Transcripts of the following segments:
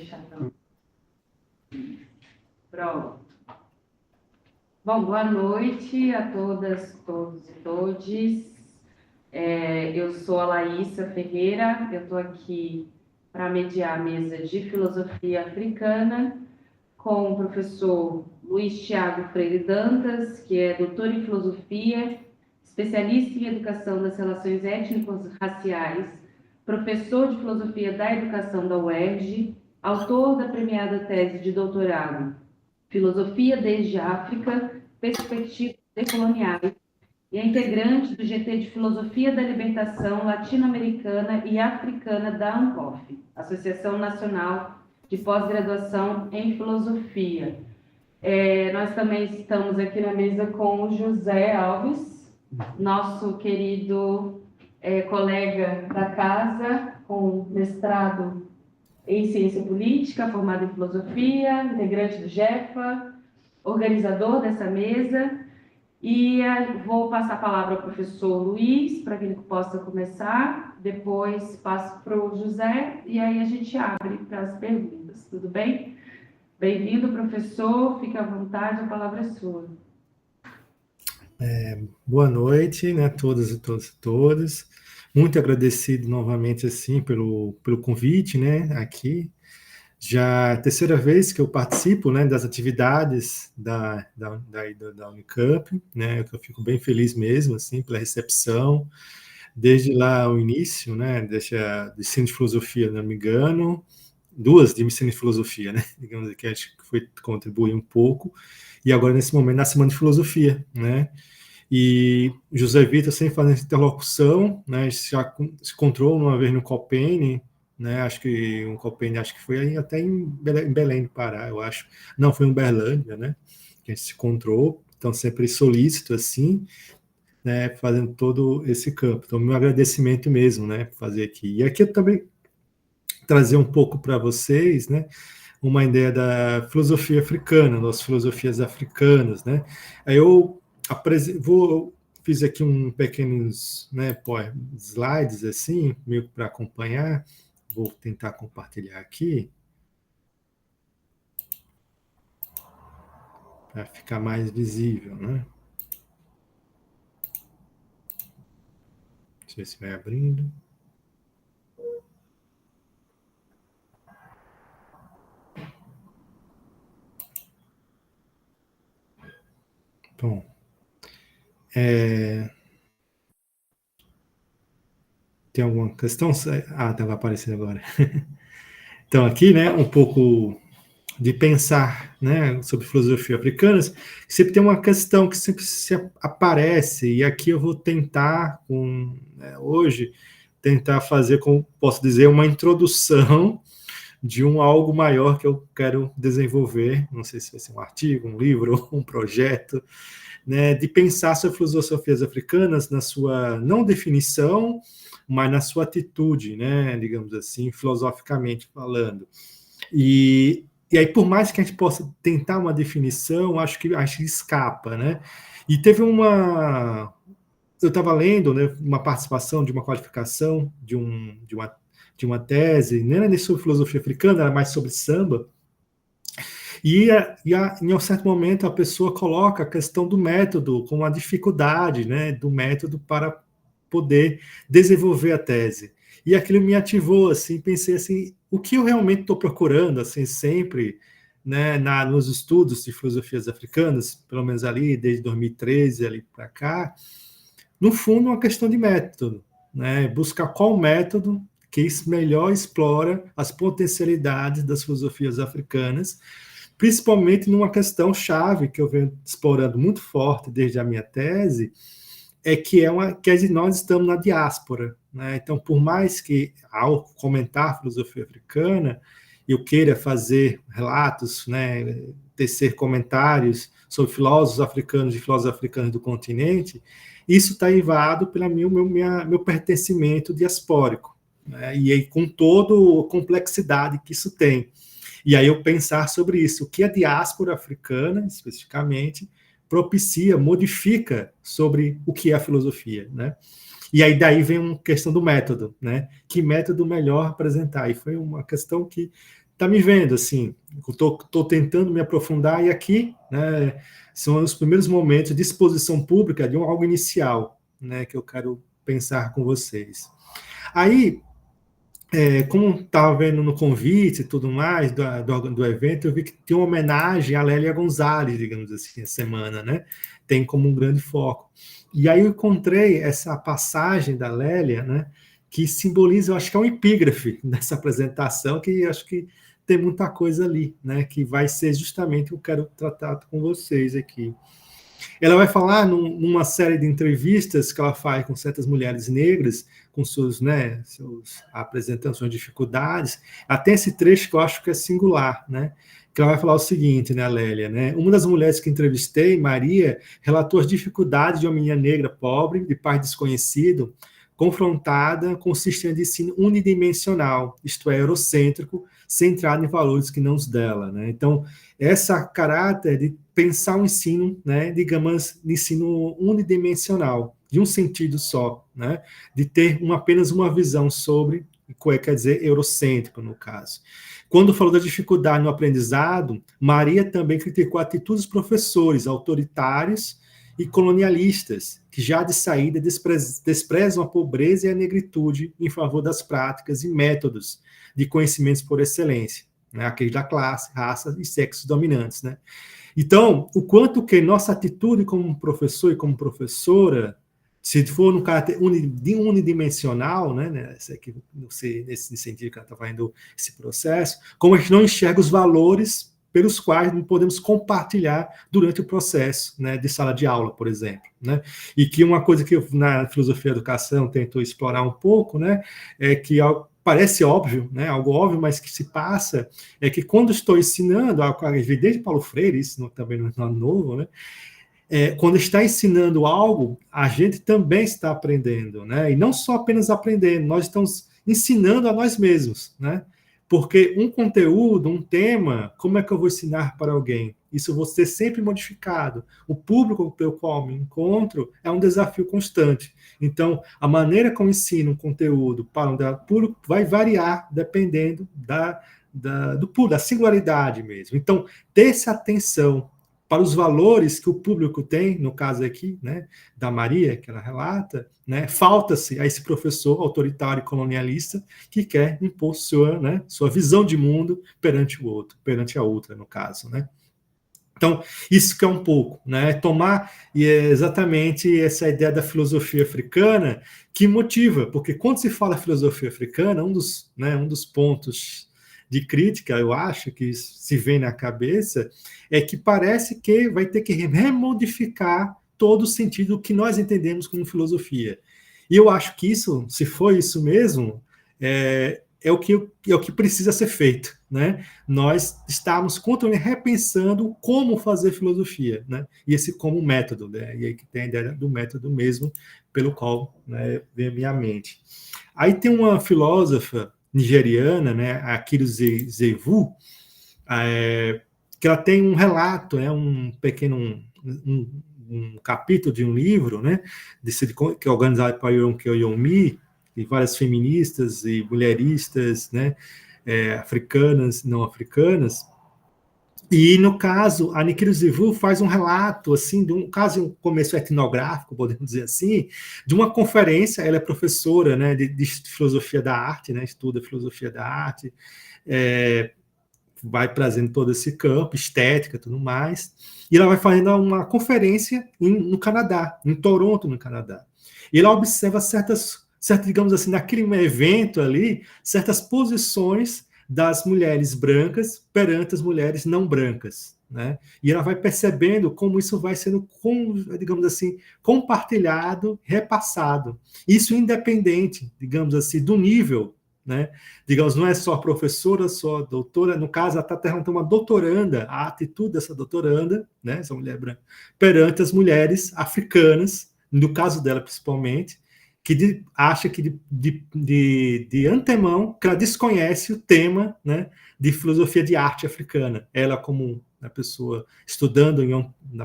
deixar então. Pronto. Bom, boa noite a todas, todos e todes. Eu sou a Laísa Ferreira, eu estou aqui para mediar a mesa de filosofia africana com o professor Luiz Thiago Freire Dantas, que é doutor em filosofia, especialista em educação das relações étnico-raciais, professor de filosofia da educação da UERJ, autor da premiada tese de doutorado Filosofia desde a África, Perspectivas Decoloniais, e é integrante do GT de Filosofia da Libertação Latino-Americana e Africana da ANCOF, Associação Nacional de Pós-Graduação em Filosofia. Nós também estamos aqui na mesa com o José Alves, nosso querido colega da casa, com mestrado em Ciência Política, formado em Filosofia, integrante do GEFA, organizador dessa mesa. E vou passar a palavra ao professor Luiz, para que ele possa começar, depois passo para o José, e aí a gente abre para as perguntas, tudo bem? Bem-vindo, professor, fique à vontade, a palavra é sua. Boa noite, né, todas e todos e todas. Muito agradecido novamente, assim, pelo convite, né, aqui. Já é a terceira vez que eu participo, né, das atividades da Unicamp, né, que eu fico bem feliz mesmo, assim, pela recepção, desde lá o início, né, desde a de ensino de filosofia, não me engano, duas de ensino de filosofia, né, digamos que acho que foi contribuir um pouco, e agora nesse momento na semana de filosofia, né, e José Vitor sempre fazendo essa interlocução, né, a gente já se encontrou uma vez no Copene, né, acho que foi aí até em Belém do Pará, eu acho. Não, foi em Uberlândia, né, que a gente se encontrou, então sempre solícito, assim, né, fazendo todo esse campo. Então, meu agradecimento mesmo, né, por fazer aqui. E aqui eu também trazer um pouco para vocês, né, uma ideia da filosofia africana, das filosofias africanas, né. Aí eu fiz aqui pequenos, né, slides, assim, meio para acompanhar. Vou tentar compartilhar aqui para ficar mais visível, né? Deixa eu ver se vai abrindo. Bom, tem alguma questão? Ah, estava aparecendo agora. Então, aqui, né, um pouco de pensar, né, sobre filosofia africana, sempre tem uma questão que sempre se aparece, e aqui eu vou tentar, hoje, tentar fazer, como posso dizer, uma introdução de algo maior que eu quero desenvolver, não sei se vai ser um artigo, um livro, um projeto, né, de pensar sobre filosofias africanas na sua, não definição, mas na sua atitude, né, digamos assim, filosoficamente falando. E aí, por mais que a gente possa tentar uma definição, acho que escapa, né? E teve eu estava lendo, né, uma participação de uma qualificação de uma tese, não era nem sobre filosofia africana, era mais sobre samba, em um certo momento a pessoa coloca a questão do método como a dificuldade, né, do método para poder desenvolver a tese. E aquilo me ativou, assim, pensei assim, o que eu realmente estou procurando, assim, sempre, né, nos estudos de filosofias africanas, pelo menos ali desde 2013 ali para cá, no fundo, é uma questão de método, né? Buscar qual método que melhor explora as potencialidades das filosofias africanas, principalmente numa questão chave que eu venho explorando muito forte desde a minha tese, que nós estamos na diáspora, né? Então, por mais que ao comentar a filosofia africana eu queira fazer relatos, né, tecer comentários sobre filósofos africanos e filósofos africanos do continente, isso está invado pelo meu pertencimento diaspórico, né? E aí, com toda a complexidade que isso tem. E aí eu pensar sobre isso, o que a diáspora africana, especificamente, propicia, modifica sobre o que é a filosofia, né? E aí daí vem uma questão do método, né? Que método melhor apresentar? E foi uma questão que tá me vendo, assim, eu tô tentando me aprofundar, e aqui, né, são os primeiros momentos de exposição pública de algo inicial, né, que eu quero pensar com vocês. Aí, como estava vendo no convite e tudo mais do evento, eu vi que tem uma homenagem a Lélia Gonzalez, digamos assim, a semana, né? Tem como um grande foco. E aí eu encontrei essa passagem da Lélia, né? Que simboliza, eu acho que é um epígrafe dessa apresentação, que eu acho que tem muita coisa ali, né? Que vai ser justamente o que eu quero tratar com vocês aqui. Ela vai falar numa série de entrevistas que ela faz com certas mulheres negras, com suas, né, apresentando suas dificuldades. Até esse trecho que eu acho que é singular, né? Que ela vai falar o seguinte, né, Lélia, né? Uma das mulheres que entrevistei, Maria, relatou as dificuldades de uma menina negra pobre, de pai desconhecido, confrontada com o sistema de ensino unidimensional, isto é, eurocêntrico, centrado em valores que não os dela, né? Então, essa caráter de pensar o ensino, né, digamos, ensino unidimensional, de um sentido só, né, de ter apenas uma visão sobre, quer dizer, eurocêntrico, no caso. Quando falou da dificuldade no aprendizado, Maria também criticou atitudes dos professores autoritários e colonialistas, que já de saída desprezam a pobreza e a negritude em favor das práticas e métodos de conhecimentos por excelência, né, aqueles da classe, raça e sexos dominantes, né. Então, o quanto que nossa atitude como professor e como professora, se for no caráter unidimensional, né, nesse sentido que ela está fazendo esse processo, como a gente não enxerga os valores pelos quais não podemos compartilhar durante o processo, né, de sala de aula, por exemplo, né? E que uma coisa que eu, na filosofia da educação, tento explorar um pouco, né, é que parece óbvio, né, algo óbvio, mas que se passa, é que quando estou ensinando, desde Paulo Freire, isso também não é novo, né, quando está ensinando algo, a gente também está aprendendo, né, e não só apenas aprendendo, nós estamos ensinando a nós mesmos, né, porque um conteúdo, um tema, como é que eu vou ensinar para alguém? Isso vai ser sempre modificado. O público pelo qual me encontro é um desafio constante. Então, a maneira como ensino um conteúdo para um público vai variar dependendo da singularidade mesmo. Então, ter essa atenção para os valores que o público tem, no caso aqui, né, da Maria, que ela relata, né, falta-se a esse professor autoritário e colonialista que quer impor sua visão de mundo perante o outro, perante a outra, no caso, né. Então, isso que é um pouco, né, tomar exatamente essa ideia da filosofia africana que motiva, porque quando se fala filosofia africana, um dos pontos de crítica, eu acho, que se vem na cabeça, é que parece que vai ter que remodificar todo o sentido que nós entendemos como filosofia. E eu acho que isso, se for isso mesmo, é o que precisa ser feito, né? Nós estamos continuamente repensando como fazer filosofia, né? E esse como método, né? E aí que tem a ideia do método mesmo, pelo qual, né, vem a minha mente. Aí tem uma filósofa nigeriana, né, Akiru Zevu, que ela tem um relato, um pequeno um capítulo de um livro, né, que é organizado por Yonke Oyomi, e várias feministas e mulheristas, né, africanas, não africanas. E, no caso, a Nikiru Zivu faz um relato, assim, de um caso, um começo etnográfico, podemos dizer assim, de uma conferência. Ela é professora, né, de filosofia da arte, né, estuda filosofia da arte, vai trazendo todo esse campo, estética, tudo mais, e ela vai fazendo uma conferência no Canadá, em Toronto, no Canadá. E ela observa certas, digamos assim, naquele evento ali, certas posições das mulheres brancas perante as mulheres não brancas, né? E ela vai percebendo como isso vai sendo, digamos assim, compartilhado, repassado. Isso independente, digamos assim, do nível, né? Digamos, não é só professora, só doutora, no caso, ela está tendo uma doutoranda, a atitude dessa doutoranda, né, essa mulher branca, perante as mulheres africanas, no caso dela principalmente, que acha que de antemão que ela desconhece o tema, né, de filosofia de arte africana. Ela, como uma pessoa estudando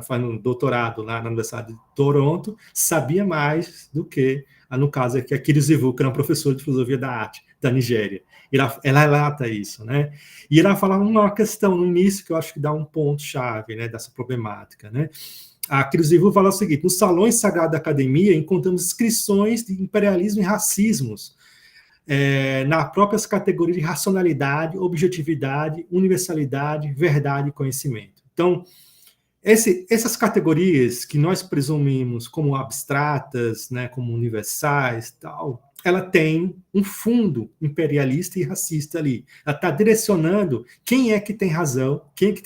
fazendo um doutorado lá na Universidade de Toronto, sabia mais do que, no caso aqui, Akiru Zevu, que era um professor de filosofia da arte da Nigéria. Ela relata isso, né? E ela fala uma questão no início que eu acho que dá um ponto-chave, né, dessa problemática, né? A Krzyzewska fala o seguinte: nos salões sagrados da academia encontramos inscrições de imperialismo e racismos na próprias categorias de racionalidade, objetividade, universalidade, verdade e conhecimento. Então, essas categorias que nós presumimos como abstratas, né, como universais, tal, ela tem um fundo imperialista e racista ali. Ela está direcionando quem é que tem razão, quem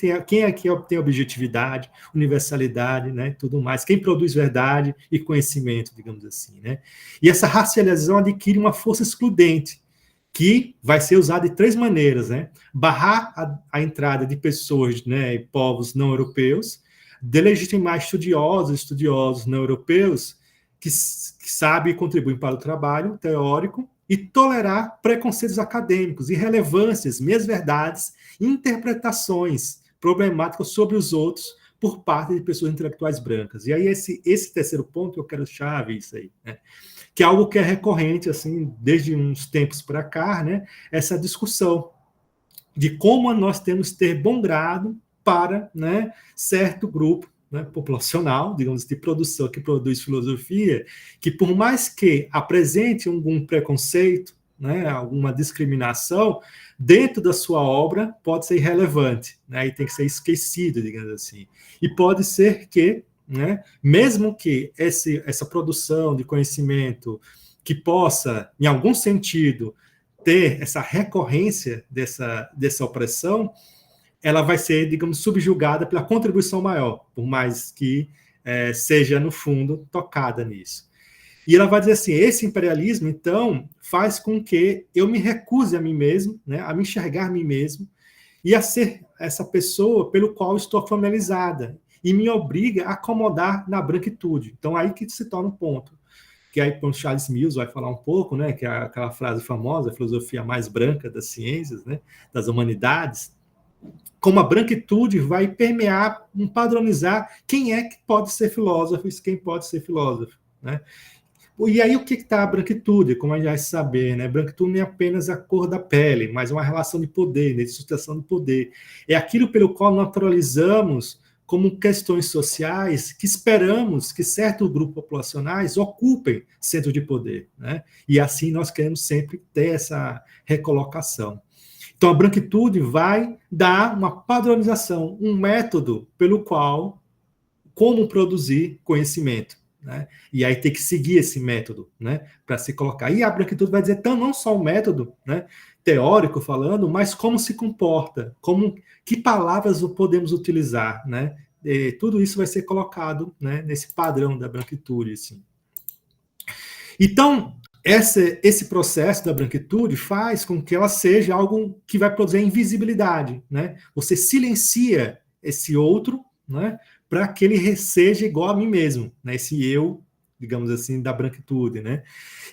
é que tem objetividade, universalidade, né, tudo mais, quem produz verdade e conhecimento, digamos assim, né? E essa racialização adquire uma força excludente, que vai ser usada de 3 maneiras, né? Barrar a entrada de pessoas, né, e povos não europeus, delegitimar estudiosos não europeus que sabem e contribuem para o trabalho teórico e tolerar preconceitos acadêmicos, irrelevâncias, meias-verdades, interpretações problemáticas sobre os outros por parte de pessoas intelectuais brancas. E aí esse terceiro ponto eu quero chave isso aí, né? Que é algo que é recorrente, assim, desde uns tempos para cá, né? Essa discussão de como nós temos que ter bom grado para, né, certo grupo, né, populacional, digamos, de produção que produz filosofia, que por mais que apresente algum preconceito, né, alguma discriminação, dentro da sua obra pode ser irrelevante, né, e tem que ser esquecido, digamos assim. E pode ser que, né, mesmo que essa produção de conhecimento que possa, em algum sentido, ter essa recorrência dessa opressão, ela vai ser, digamos, subjugada pela contribuição maior, por mais que seja, no fundo, tocada nisso. E ela vai dizer assim, esse imperialismo, então, faz com que eu me recuse a mim mesmo, né, a me enxergar a mim mesmo, e a ser essa pessoa pelo qual estou familiarizada, e me obriga a acomodar na branquitude. Então, aí que se torna um ponto. Que aí o Charles Mills vai falar um pouco, né, que é aquela frase famosa, a filosofia mais branca das ciências, né, das humanidades, como a branquitude vai permear, padronizar quem é que pode ser filósofo e quem pode ser filósofo, né? E aí o que está a branquitude, como a gente vai saber, né? Branquitude não é apenas a cor da pele, mas uma relação de poder, né, de sustentação de poder. É aquilo pelo qual naturalizamos como questões sociais que esperamos que certos grupos populacionais ocupem centro de poder, né? E assim nós queremos sempre ter essa recolocação. Então, a branquitude vai dar uma padronização, um método pelo qual, como produzir conhecimento, né? E aí tem que seguir esse método, né, para se colocar. E a branquitude vai dizer, então, não só o método, né, teórico falando, mas como se comporta, que palavras podemos utilizar, né? E tudo isso vai ser colocado, né, nesse padrão da branquitude, assim. Então, esse processo da branquitude faz com que ela seja algo que vai produzir invisibilidade, né? Você silencia esse outro, né, para que ele seja igual a mim mesmo, né? Esse eu, digamos assim, da branquitude, né?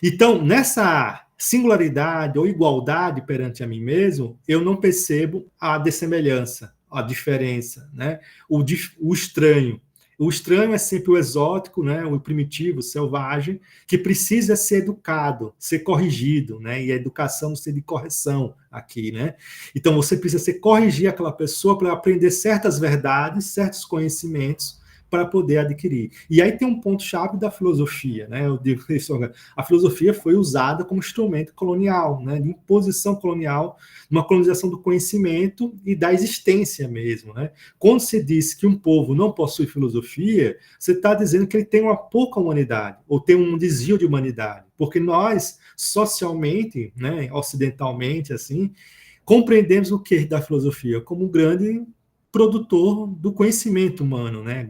Então, nessa singularidade ou igualdade perante a mim mesmo, eu não percebo a dessemelhança, a diferença, né? O estranho. O estranho é sempre o exótico, né, o primitivo, o selvagem, que precisa ser educado, ser corrigido, né, e a educação não ser de correção aqui, né. Então você precisa corrigir aquela pessoa para aprender certas verdades, certos conhecimentos, para poder adquirir. E aí tem um ponto-chave da filosofia, né? Eu digo isso, a filosofia foi usada como instrumento colonial, né? De imposição colonial, uma colonização do conhecimento e da existência mesmo, né? Quando se diz que um povo não possui filosofia, você está dizendo que ele tem uma pouca humanidade, ou tem um desvio de humanidade, porque nós, socialmente, né, ocidentalmente, assim, compreendemos o que da filosofia como um grande produtor do conhecimento humano, né?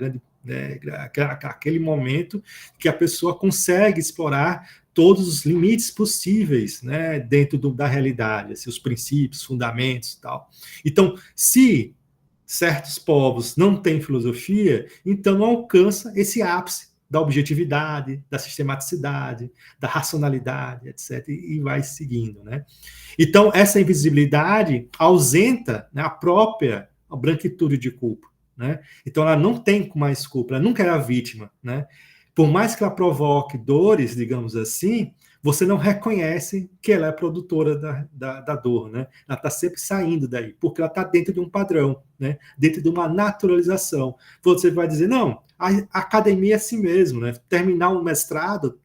Aquele momento que a pessoa consegue explorar todos os limites possíveis, né, dentro da realidade, assim, os princípios, fundamentos e tal. Então, se certos povos não têm filosofia, então não alcança esse ápice da objetividade, da sistematicidade, da racionalidade, etc., e vai seguindo, né? Então, essa invisibilidade ausenta, né, a própria branquitude de culpa, né? Então, ela não tem mais culpa, ela nunca é a vítima, né? Por mais que ela provoque dores, digamos assim, você não reconhece que ela é produtora da dor, né? Ela está sempre saindo daí, porque ela está dentro de um padrão, né? Dentro de uma naturalização. Você vai dizer, não, a academia é assim mesmo, né? Terminar um mestrado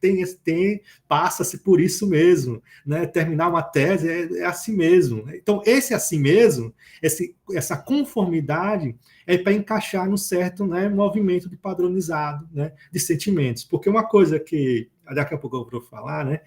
passa-se por isso mesmo, né? Terminar uma tese é assim mesmo. Então, esse assim mesmo, essa conformidade é para encaixar num certo, né, movimento de padronizado, né, de sentimentos. Porque uma coisa que, daqui a pouco eu vou falar, né,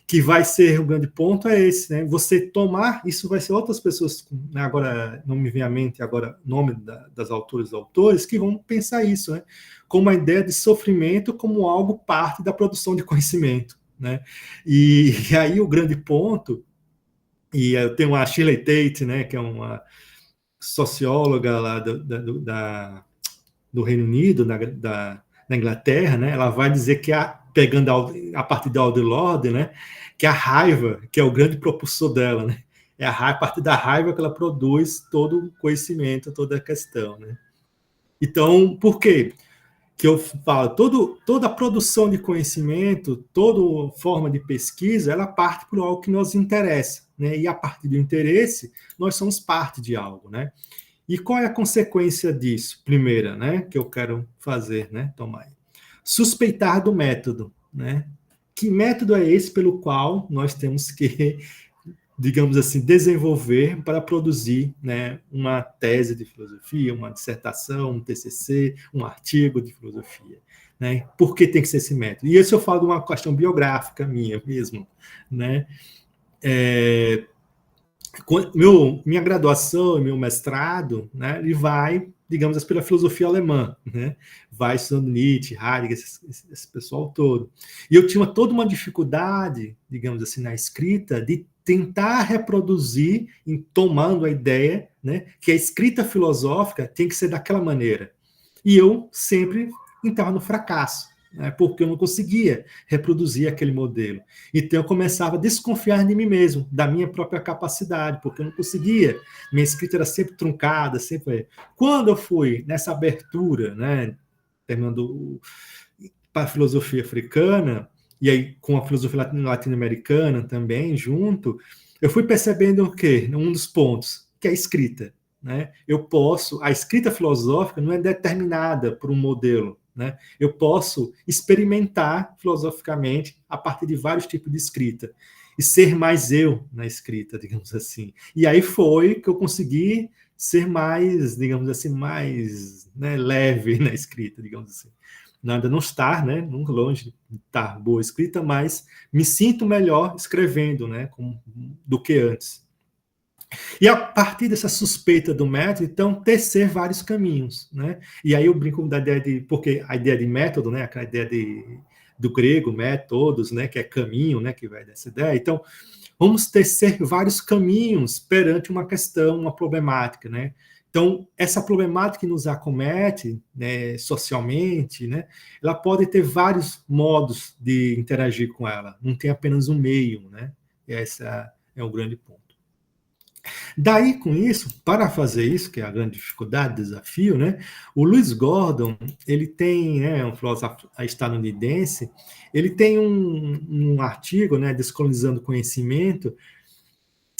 que vai ser o grande ponto é esse, né, você tomar, isso vai ser outras pessoas, né, agora não me vem à mente agora o nome das autoras e autores, que vão pensar isso, né, como a ideia de sofrimento como algo parte da produção de conhecimento, né, e aí o grande ponto, e eu tenho a Shirley Tate, né, que é uma socióloga lá do Reino Unido, da Inglaterra, né, ela vai dizer que, pegando a partir da Audre Lorde, né, que a raiva, que é o grande propulsor dela, né, é a partir da raiva que ela produz todo o conhecimento, toda a questão. Né. Então, por quê? Que eu falo, toda a produção de conhecimento, toda forma de pesquisa, ela parte por algo que nos interessa, né? E a partir do interesse, nós somos parte de algo, né? E qual é a consequência disso? Primeira, né? Que eu quero fazer, né, Tomai? Suspeitar do método, né? Que método é esse pelo qual nós temos que, digamos assim, desenvolver para produzir, né, uma tese de filosofia, uma dissertação, um TCC, um artigo de filosofia, né? Por que tem que ser esse método? E isso eu falo de uma questão biográfica minha mesmo, né? Minha graduação e meu mestrado, né, ele vai, digamos, pela filosofia alemã, né? Vai estudando Nietzsche, Heidegger, esse pessoal todo. E eu tinha toda uma dificuldade, digamos assim, na escrita, de tentar reproduzir, tomando a ideia, né, que a escrita filosófica tem que ser daquela maneira. E eu sempre entrava no fracasso, né, porque eu não conseguia reproduzir aquele modelo. Então eu começava a desconfiar de mim mesmo, da minha própria capacidade, porque eu não conseguia. Minha escrita era sempre truncada, sempre. Quando eu fui nessa abertura, né, terminando para a filosofia africana, e aí com a filosofia latino-americana também junto, eu fui percebendo o quê? Um dos pontos, que é a escrita. Né? A escrita filosófica não é determinada por um modelo. Né? Eu posso experimentar filosoficamente a partir de vários tipos de escrita e ser mais eu na escrita, digamos assim. E aí foi que eu consegui ser mais, digamos assim, mais, né, leve na escrita, digamos assim. Nada não estar, né, nunca longe de estar boa escrita, mas me sinto melhor escrevendo, né, do que antes. E a partir dessa suspeita do método, então, tecer vários caminhos, né? E aí eu brinco da ideia porque a ideia de método, né, aquela ideia do grego, métodos, né, que é caminho, né, que vai dessa ideia. Então, vamos tecer vários caminhos perante uma questão, uma problemática, né? Então, essa problemática que nos acomete, né, socialmente, né, ela pode ter vários modos de interagir com ela, não tem apenas um meio, né? E esse é o grande ponto. Daí, com isso, para fazer isso, que é a grande dificuldade, desafio, né? O Lewis Gordon, ele tem, né, um filósofo estadunidense, ele tem um artigo, né, Descolonizando o Conhecimento,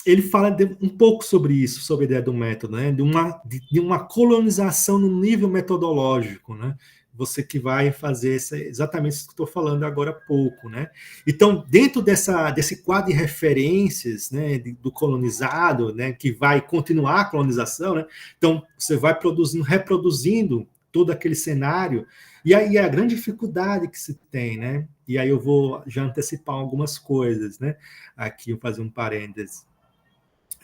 ele fala um pouco sobre isso, sobre a ideia do método, né? De uma colonização no nível metodológico, né? Você que vai fazer exatamente isso que estou falando agora há pouco, né? Então, dentro desse quadro de referências, né, do colonizado, né, que vai continuar a colonização, né? Então, você vai reproduzindo todo aquele cenário, e aí é a grande dificuldade que se tem, né? E aí eu vou já antecipar algumas coisas, né? Aqui eu vou fazer um parênteses.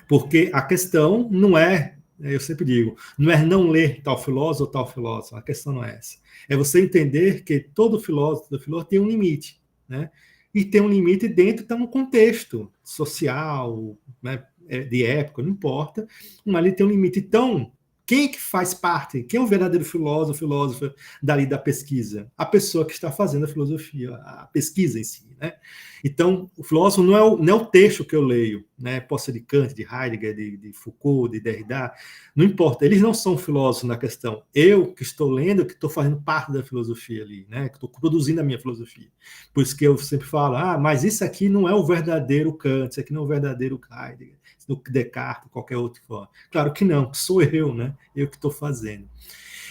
Porque a questão não é, eu sempre digo, não é não ler tal filósofo ou tal filósofo, a questão não é essa. É você entender que todo filósofo tem um limite, né? E tem um limite dentro de um contexto social, né, de época, não importa, mas ele tem um limite. Então, quem que faz parte? Quem é o verdadeiro filósofo dali da pesquisa? A pessoa que está fazendo a filosofia, a pesquisa em si, né? Então, o filósofo não é o texto que eu leio, né, possa ser de Kant, de Heidegger, de Foucault, de Derrida, não importa, eles não são filósofos na questão. Eu que estou lendo, que estou fazendo parte da filosofia ali, né, que estou produzindo a minha filosofia. Por isso que eu sempre falo, mas isso aqui não é o verdadeiro Kant, isso aqui não é o verdadeiro Heidegger, do Descartes, qualquer outro for. Claro que não, sou eu, né, eu que estou fazendo.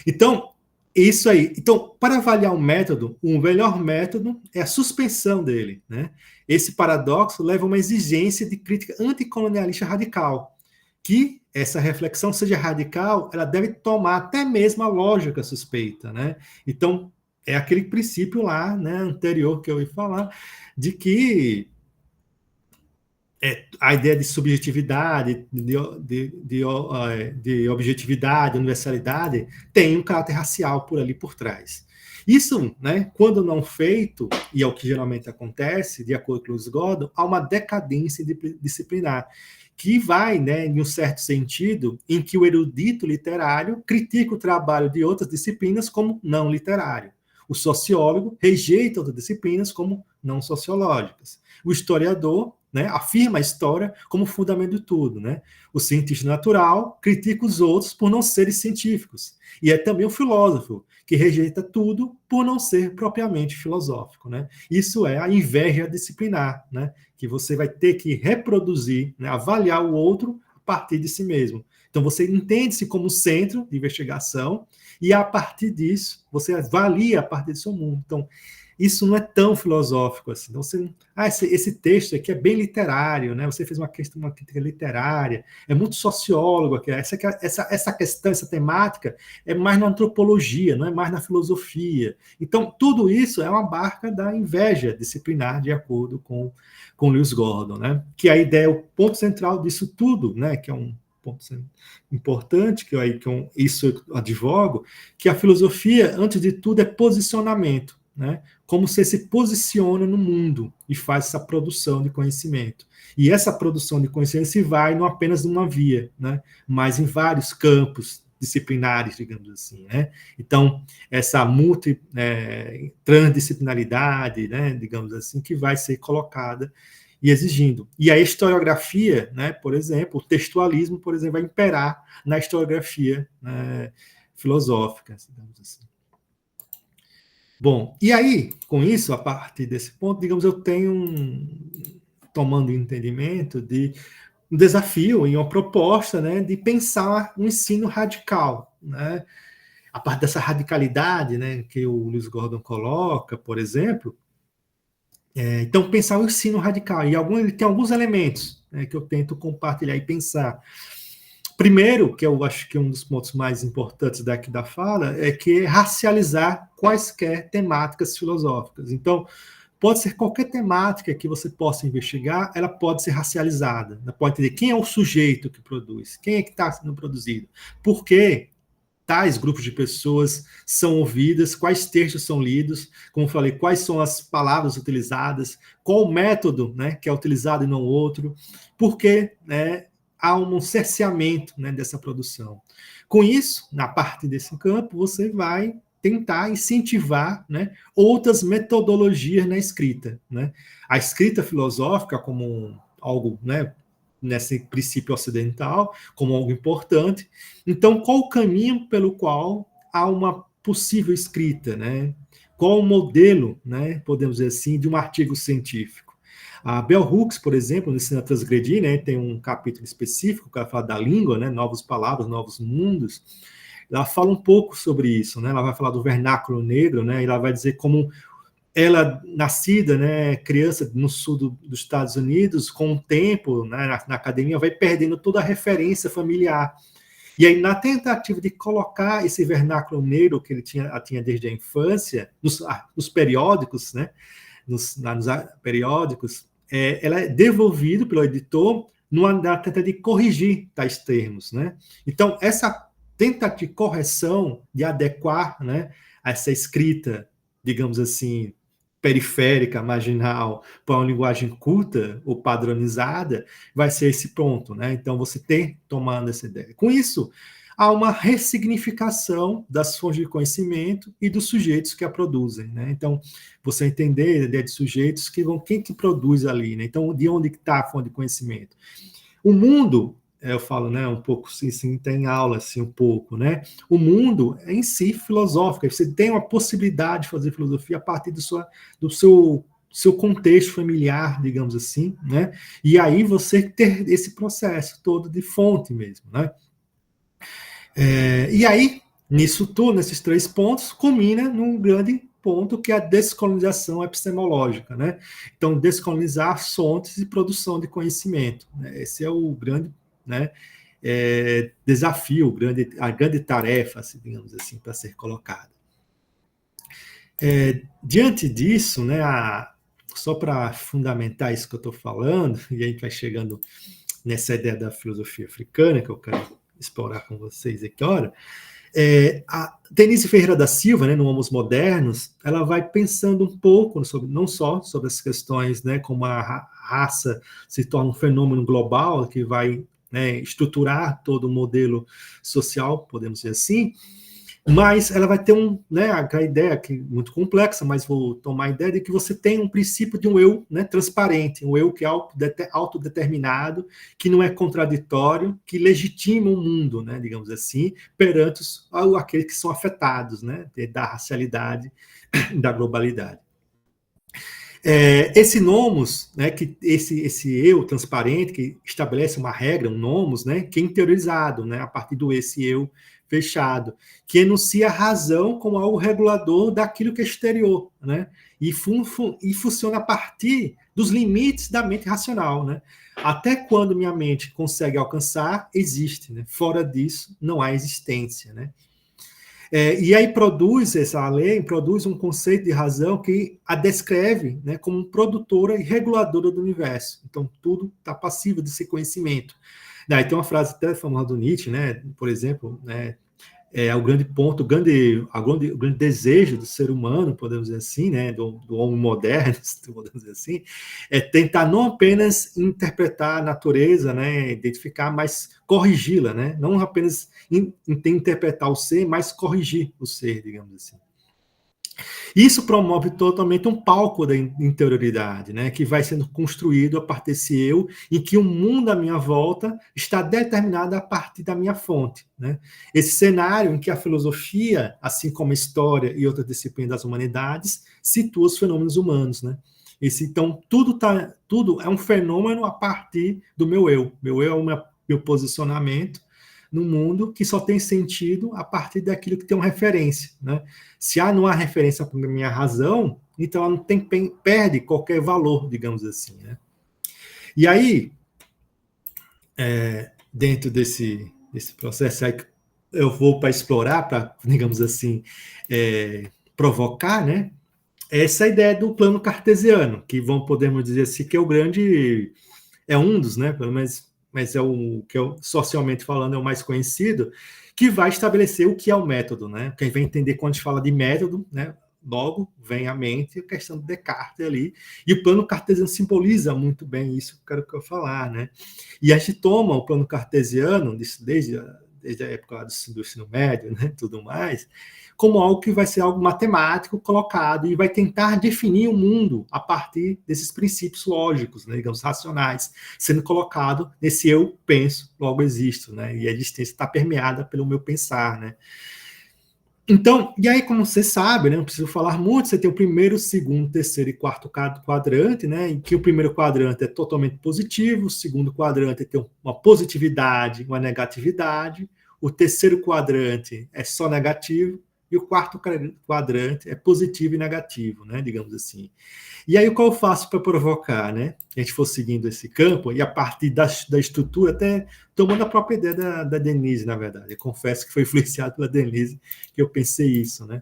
Então, isso aí. Então, para avaliar um método, o melhor método é a suspensão dele, né? Esse paradoxo leva a uma exigência de crítica anticolonialista radical. Que essa reflexão seja radical, ela deve tomar até mesmo a lógica suspeita, né? Então, é aquele princípio lá, né, anterior que eu ia falar, de que a ideia de subjetividade, de objetividade, universalidade, tem um caráter racial por ali por trás. Isso, né, quando não feito, e é o que geralmente acontece, de acordo com Luiz Gordon, há uma decadência disciplinar, que vai, né, em um certo sentido, em que o erudito literário critica o trabalho de outras disciplinas como não literário. O sociólogo rejeita outras disciplinas como não sociológicas. O historiador, né, afirma a história como fundamento de tudo. Né? O cientista natural critica os outros por não serem científicos. E é também o filósofo, que rejeita tudo por não ser propriamente filosófico. Né? Isso é a inveja disciplinar, né? Que você vai ter que reproduzir, né, avaliar o outro a partir de si mesmo. Então, você entende-se como centro de investigação e, a partir disso, você avalia a partir do seu mundo. Então, isso não é tão filosófico assim. Então, você, esse texto aqui é bem literário, né? Você fez uma crítica literária, é muito sociólogo aqui. Essa questão, essa temática é mais na antropologia, não é mais na filosofia. Então, tudo isso é uma barca da inveja disciplinar, de acordo com Lewis Gordon, né? Que a ideia, o ponto central disso tudo, né? Que é um ponto importante, isso eu advogo, que a filosofia, antes de tudo, é posicionamento, né? Como você se posiciona no mundo e faz essa produção de conhecimento. E essa produção de conhecimento se vai não apenas numa via, né? Mas em vários campos disciplinares, digamos assim, né? Então, essa transdisciplinaridade, né, digamos assim, que vai ser colocada e exigindo. E a historiografia, né, por exemplo, o textualismo, por exemplo, vai imperar na historiografia, né, filosófica, digamos assim. Bom, e aí, com isso, a partir desse ponto, digamos, eu tenho tomando entendimento de um desafio e uma proposta, né, de pensar um ensino radical, né? A parte dessa radicalidade, né, que o Lewis Gordon coloca, por exemplo, então pensar o ensino radical, e ele tem alguns elementos, né, que eu tento compartilhar e pensar. Primeiro, que eu acho que é um dos pontos mais importantes daqui da fala, é que é racializar quaisquer temáticas filosóficas. Então, pode ser qualquer temática que você possa investigar, ela pode ser racializada. Ela pode entender quem é o sujeito que produz, quem é que está sendo produzido, por quê tais grupos de pessoas são ouvidas, quais textos são lidos, como eu falei, quais são as palavras utilizadas, qual o método, né, que é utilizado e não outro, porque, né, há um cerceamento, né, dessa produção. Com isso, na parte desse campo, você vai tentar incentivar, né, outras metodologias na escrita. Né? A escrita filosófica como algo, né, nesse princípio ocidental, como algo importante. Então, qual o caminho pelo qual há uma possível escrita? Né? Qual o modelo, né, podemos dizer assim, de um artigo científico? A Bell Hooks, por exemplo, no Ensino a Transgredir, né, tem um capítulo específico que ela fala da língua, né, novas palavras, novos mundos. Ela fala um pouco sobre isso, né? Ela vai falar do vernáculo negro, né? E ela vai dizer como ela, nascida, né, criança no sul dos Estados Unidos, com o tempo, né, na academia, vai perdendo toda a referência familiar. E aí, na tentativa de colocar esse vernáculo negro que ele tinha desde a infância, nos periódicos, né, nos periódicos, ela é devolvida pelo editor na tentativa de corrigir tais termos. Né? Então, essa tentativa de correção, de adequar, né, essa escrita, digamos assim, periférica, marginal, para uma linguagem culta ou padronizada, vai ser esse ponto. Né? Então, você tem tomando essa ideia. Com isso, há uma ressignificação das fontes de conhecimento e dos sujeitos que a produzem, né? Então, você entender a ideia de sujeitos que vão, quem que produz ali, né? Então, de onde está a fonte de conhecimento? O mundo, eu falo, né, um pouco, sim, tem aula, assim, um pouco, né? O mundo é em si filosófico, você tem uma possibilidade de fazer filosofia a partir do seu contexto familiar, digamos assim, né? E aí você ter esse processo todo de fonte mesmo, né? E aí, nisso tudo, nesses 3 pontos, culmina num grande ponto que é a descolonização epistemológica, né? Então, descolonizar as fontes de produção de conhecimento, né? Esse é o grande, né, desafio, a grande tarefa, assim, digamos assim, para ser colocada. Diante disso, né, só para fundamentar isso que eu estou falando, e a gente vai chegando nessa ideia da filosofia africana, que eu quero explorar com vocês aqui agora, a Denise Ferreira da Silva, né, no Homos Modernos, ela vai pensando um pouco sobre, não só sobre as questões, né, como a raça se torna um fenômeno global que vai, né, estruturar todo o modelo social, podemos dizer assim, mas ela vai ter né, a ideia que é muito complexa, mas vou tomar a ideia de que você tem um princípio de um eu, né, transparente, um eu que é autodeterminado, que não é contraditório, que legitima o mundo, né, digamos assim, perante aqueles que são afetados, né, da racialidade, da globalidade. Esse nomos, né, que esse eu transparente, que estabelece uma regra, um nomos, né, que é interiorizado, né, a partir do esse eu fechado, que enuncia a razão como algo regulador daquilo que é exterior, né, e funciona a partir dos limites da mente racional, né. Até quando minha mente consegue alcançar, existe, né, fora disso não há existência, né. E aí essa lei produz um conceito de razão que a descreve, né, como produtora e reguladora do universo. Então, tudo está passivo desse conhecimento. Daí tem uma frase até famosa do Nietzsche, né, por exemplo, né, o grande ponto, o grande desejo do ser humano, podemos dizer assim, né, do homem moderno, podemos dizer assim, é tentar não apenas interpretar a natureza, né, identificar, mas corrigi-la, né, não apenas interpretar o ser, mas corrigir o ser, digamos assim. Isso promove totalmente um palco da interioridade, né, que vai sendo construído a partir desse eu, em que o mundo à minha volta está determinado a partir da minha fonte. Né? Esse cenário em que a filosofia, assim como a história e outras disciplinas das humanidades, situa os fenômenos humanos. Né? Então, tudo é um fenômeno a partir do meu eu. Meu eu é meu posicionamento no mundo que só tem sentido a partir daquilo que tem uma referência. Né? Se não há referência para a minha razão, então ela não perde qualquer valor, digamos assim. Né? E aí, dentro desse processo, aí eu vou para explorar, para, digamos assim, provocar, né? Essa ideia do plano cartesiano, que podemos dizer assim, que é o grande, é um dos, né? Pelo menos, mas é o que eu, socialmente falando, é o mais conhecido, que vai estabelecer o que é o método, né? Quem vai entender quando a gente fala de método, né? Logo vem à mente a questão do Descartes ali, e o plano cartesiano simboliza muito bem isso que eu quero falar, né? E a gente toma o plano cartesiano, desde a época do ensino médio, né, tudo mais, como algo que vai ser algo matemático colocado e vai tentar definir o mundo a partir desses princípios lógicos, né, digamos, racionais, sendo colocado nesse eu penso, logo existo, né, e a existência está permeada pelo meu pensar, né. Então, e aí, como você sabe, né, não preciso falar muito, você tem o primeiro, segundo, terceiro e quarto quadrante, né, em que o primeiro quadrante é totalmente positivo, o segundo quadrante tem uma positividade, uma negatividade, o terceiro quadrante é só negativo, e o quarto quadrante é positivo e negativo, né, digamos assim. E aí, o que eu faço para provocar, né? A gente for seguindo esse campo, e a partir da estrutura, até tomando a própria ideia da Denise, na verdade. Eu confesso que foi influenciado pela Denise que eu pensei isso, né?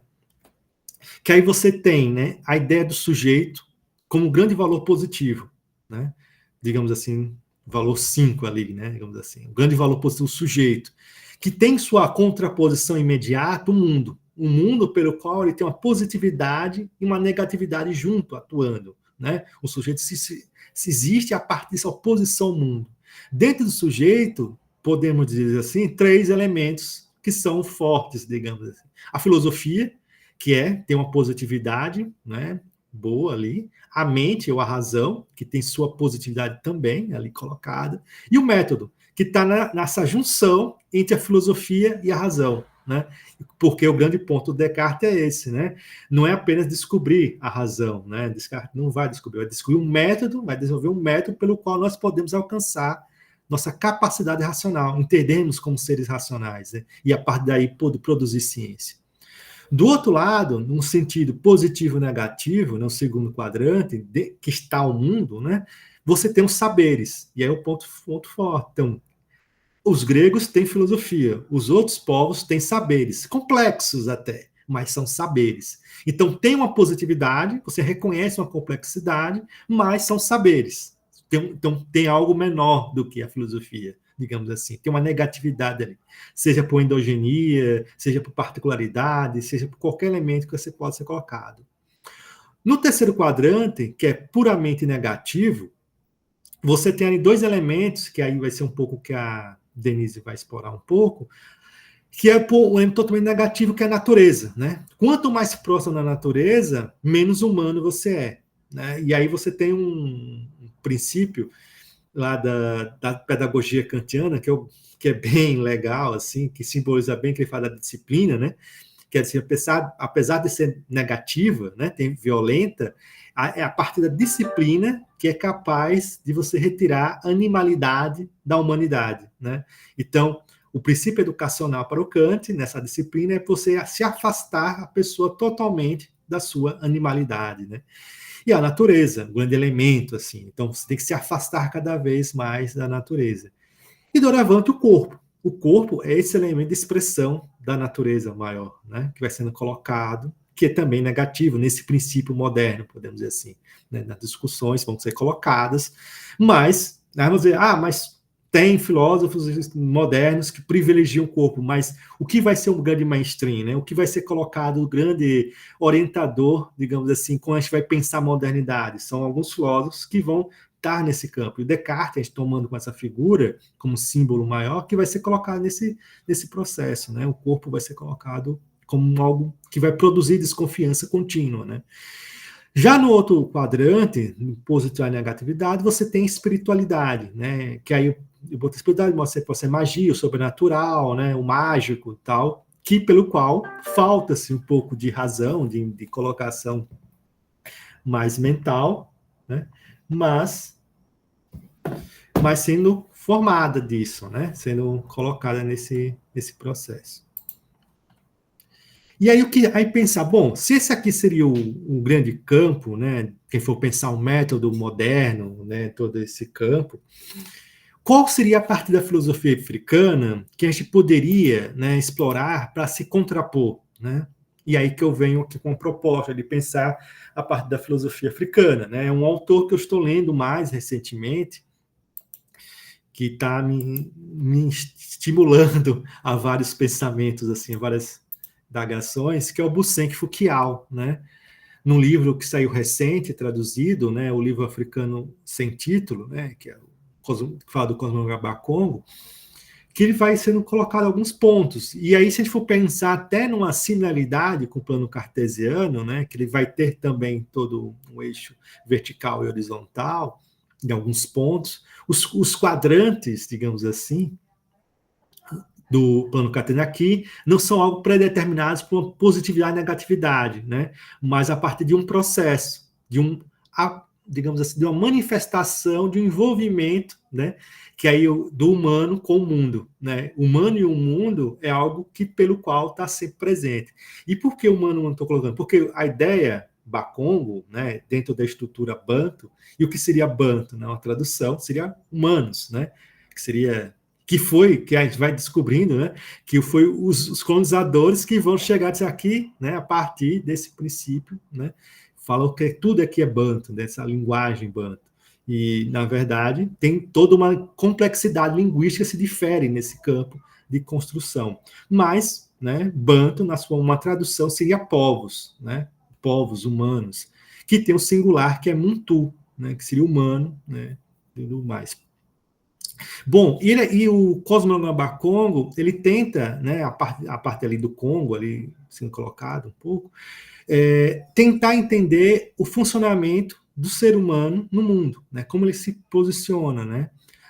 Que aí você tem, né, a ideia do sujeito como um grande valor positivo, né? Digamos assim, valor 5 ali, né? Digamos assim, um grande valor positivo, o sujeito, que tem sua contraposição imediata, o mundo. Um mundo pelo qual ele tem uma positividade e uma negatividade junto, atuando. Né? O sujeito se existe a partir dessa oposição ao mundo. Dentro do sujeito, podemos dizer assim, 3 elementos que são fortes, digamos assim. A filosofia, tem uma positividade, né, boa ali, a mente ou a razão, que tem sua positividade também ali colocada, e o método, que está nessa junção entre a filosofia e a razão, né? Porque o grande ponto do Descartes é esse, né? Não é apenas descobrir a razão, né? Descartes não vai descobrir um método, vai desenvolver um método pelo qual nós podemos alcançar nossa capacidade racional, entendermos como seres racionais, né? E a partir daí poder produzir ciência. Do outro lado, num sentido positivo e negativo, no segundo quadrante, que está o mundo, né? Você tem os saberes, e aí é o ponto forte. Então, os gregos têm filosofia, os outros povos têm saberes, complexos até, mas são saberes. Então, tem uma positividade, você reconhece uma complexidade, mas são saberes. Então, tem algo menor do que a filosofia, digamos assim. Tem uma negatividade ali, seja por endogenia, seja por particularidade, seja por qualquer elemento que você possa ser colocado. No terceiro quadrante, que é puramente negativo, você tem ali dois elementos, que aí vai ser um pouco que a Denise vai explorar um pouco, que é um elemento totalmente negativo, que é a natureza, né? Quanto mais próximo da natureza, menos humano você é, né? E aí você tem um princípio lá da pedagogia kantiana, que é bem legal, assim, que simboliza bem que ele fala da disciplina, né? Quer dizer, apesar de ser negativa, né, tem violenta, é a partir da disciplina que é capaz de você retirar a animalidade da humanidade, né? Então, o princípio educacional para o Kant, nessa disciplina, é você se afastar a pessoa totalmente da sua animalidade, né? E a natureza, um grande elemento, assim. Então, você tem que se afastar cada vez mais da natureza. E doravante, o corpo. O corpo é esse elemento de expressão da natureza maior, né? Que vai sendo colocado, que é também negativo nesse princípio moderno, podemos dizer assim, né? Nas discussões vão ser colocadas, mas vamos dizer, mas tem filósofos modernos que privilegiam o corpo, mas o que vai ser um grande mainstream, né? O que vai ser colocado o grande orientador, digamos assim, quando a gente vai pensar a modernidade? São alguns filósofos que vão estar nesse campo. E o Descartes, a gente tomando com essa figura como símbolo maior, que vai ser colocado nesse processo, né? O corpo vai ser colocado como algo que vai produzir desconfiança contínua, né? Já no outro quadrante, no positivo e negatividade, você tem espiritualidade, né? Que aí eu boto espiritualidade, você pode ser magia, o sobrenatural, né? O mágico e tal, que pelo qual falta-se um pouco de razão, de colocação mais mental, né? Mas sendo formada disso, né? Sendo colocada nesse processo. E aí pensar, bom, se esse aqui seria um grande campo, né? Quem for pensar um método moderno, né? Todo esse campo, qual seria a parte da filosofia africana que a gente poderia, né, explorar para se contrapor, né? E aí que eu venho aqui com a proposta de pensar a parte da filosofia africana, né? É um autor que eu estou lendo mais recentemente, que está me estimulando a vários pensamentos, assim, a várias indagações, que é o Busenk Fukiao, né? Num livro que saiu recente, traduzido, né? O livro africano sem título, né? Que fala do Cosmogabá Congo, que ele vai sendo colocado alguns pontos. E aí, se a gente for pensar até numa similaridade com o plano cartesiano, né? Que ele vai ter também todo um eixo vertical e horizontal, em alguns pontos, os quadrantes, digamos assim, do plano cartesiano aqui não são algo predeterminados por positividade e negatividade, né? Mas a partir de um processo, digamos assim, de uma manifestação, de um envolvimento, né? Que aí do humano com o mundo, né? O humano e o mundo é algo que pelo qual está sempre presente. E por que o humano não estou colocando? Porque a ideia Bakongo, né, dentro da estrutura Banto, e o que seria Banto, né, uma tradução, seria humanos, né, que a gente vai descobrindo, né, que foi os colonizadores que vão chegar aqui, né, a partir desse princípio, né, falam que tudo aqui é Banto, dessa linguagem Banto. E, na verdade, tem toda uma complexidade linguística que se difere nesse campo de construção. Mas, né, Banto, uma tradução, seria povos, né, povos humanos, que tem o singular, que é Muntu, né, que seria humano, né, e tudo mais. Bom, e o Cosmogama Congo, ele tenta, né, a parte ali do Congo, ali sendo colocado um pouco, tentar entender o funcionamento do ser humano no mundo, né, como ele se posiciona, né,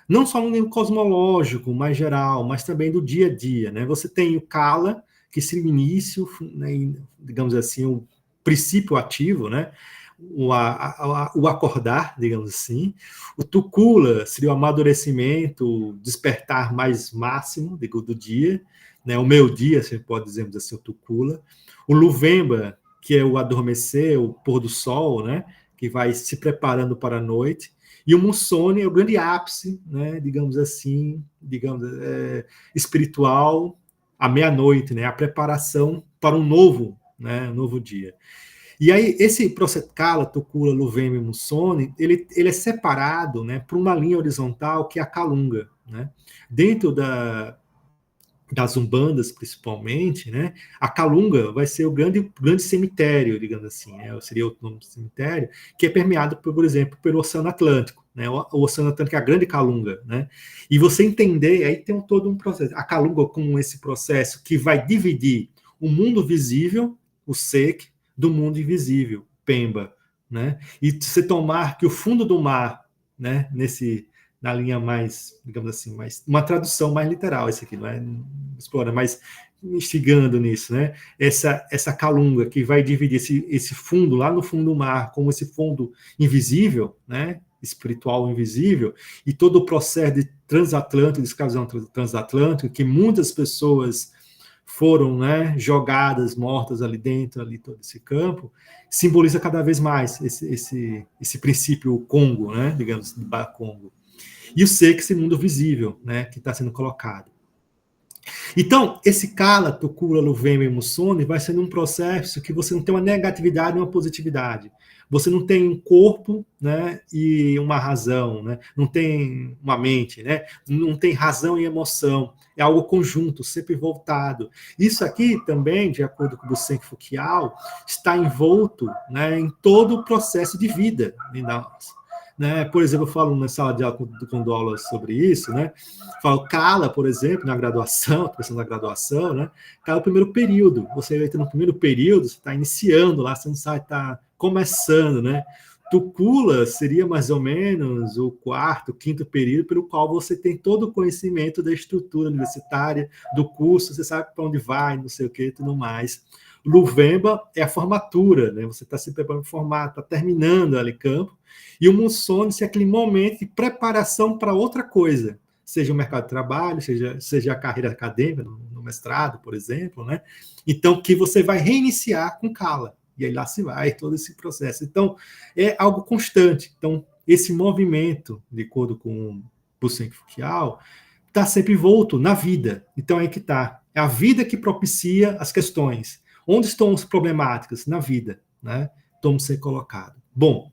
não só no nível cosmológico, mais geral, mas também do dia a dia, né. Você tem o Kala, que seria o início, né, digamos assim, o princípio ativo, né, o acordar, digamos assim. O Tukula seria o amadurecimento, o despertar mais máximo do dia, né? O meu dia, se pode dizer assim, o Tukula. O Luvemba, que é o adormecer, o pôr do sol, né? Que vai se preparando para a noite. E o Mussone é o grande ápice, né? Digamos assim, espiritual, à meia-noite, né? A preparação para um novo, né? Um novo dia. E aí, esse Prosekala, Tukula, Luvemba e Mussone, ele é separado, né, por uma linha horizontal que é a Kalunga, né? Dentro das umbandas, principalmente, né, a Kalunga vai ser o grande cemitério, digamos assim, né, seria o nome do cemitério, que é permeado, por exemplo, pelo Oceano Atlântico, né, o Oceano Atlântico é a grande Kalunga, né, e você entender, aí tem todo um processo, a Kalunga com esse processo que vai dividir o mundo visível, o Sek, do mundo invisível, Pemba, né, e você tomar que o fundo do mar, né, na linha mais, digamos assim, mais uma tradução mais literal, esse aqui, não é explora, mas instigando nisso, né? Essa calunga que vai dividir esse fundo lá no fundo do mar, como esse fundo invisível, né? Espiritual invisível, e todo o processo de transatlântico, de escravidão transatlântica, que muitas pessoas foram, né, jogadas, mortas ali dentro, ali todo esse campo, simboliza cada vez mais esse princípio Congo, né? Digamos, do Congo. E o ser, que esse mundo visível, né, que está sendo colocado. Então, esse Kala, Tukula, Luvema e Mussone vai sendo um processo que você não tem uma negatividade e uma positividade. Você não tem um corpo, né, e uma razão, né? Não tem uma mente, né? Não tem razão e emoção. É algo conjunto, sempre voltado. Isso aqui também, de acordo com o Busen Fukiao, está envolto, né, em todo o processo de vida em nós. Né? Por exemplo, eu falo na sala de aula com aulas sobre isso, né? Falo, Cala, por exemplo, na graduação, pensando na graduação, né? Cala o primeiro período. Você entra no primeiro período, você está iniciando lá, você não sabe, está começando, né? Tucula seria mais ou menos o quarto, quinto período, pelo qual você tem todo o conhecimento da estrutura universitária, do curso, você sabe para onde vai, não sei o que e tudo mais. Luvemba é a formatura, né? Você está se preparando para formar, está terminando ali campo. E o Mussone é aquele momento de preparação para outra coisa, seja o mercado de trabalho, seja a carreira acadêmica, no mestrado, por exemplo, né? Então, que você vai reiniciar com Kala. E aí lá se vai, todo esse processo. Então, é algo constante. Então, esse movimento, de acordo com o Busen Fukiao, está sempre envolto na vida. Então, é que está. É a vida que propicia as questões. Onde estão as problemáticas? Na vida, né? Como ser colocado. Bom,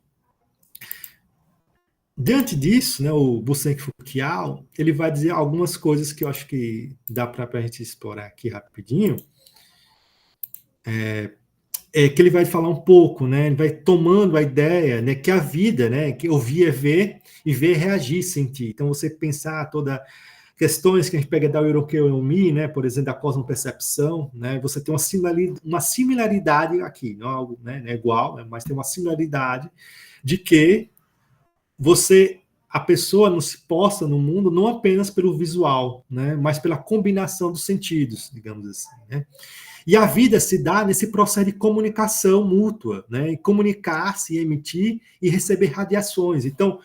diante disso, né, o Busen Fukiao, ele vai dizer algumas coisas que eu acho que dá para a gente explorar aqui rapidinho. Que ele vai falar um pouco, né? Ele vai tomando a ideia, né, que a vida, né, que ouvir é ver e ver é reagir, sentir. Então você pensar toda questões que a gente pega da Eurokeomi, né, por exemplo, da cosmopercepção, né, você tem uma similaridade aqui, não é algo, né, não é igual, né, mas tem uma similaridade de que a pessoa não se posta no mundo não apenas pelo visual, né, mas pela combinação dos sentidos, digamos assim, né? E a vida se dá nesse processo de comunicação mútua, né? E comunicar-se, emitir e receber radiações. Então,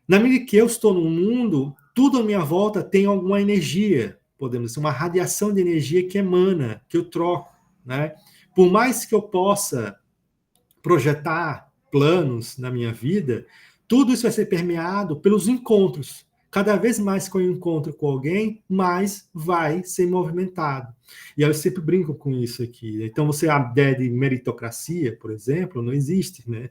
na medida que eu estou no mundo, tudo à minha volta tem alguma energia, podemos dizer, uma radiação de energia que emana, que eu troco, né? Por mais que eu possa projetar planos na minha vida, tudo isso vai ser permeado pelos encontros. Cada vez mais que eu encontro com alguém, mais vai ser movimentado. E eu sempre brinco com isso aqui. Então, você a ideia de meritocracia, por exemplo, não existe, né?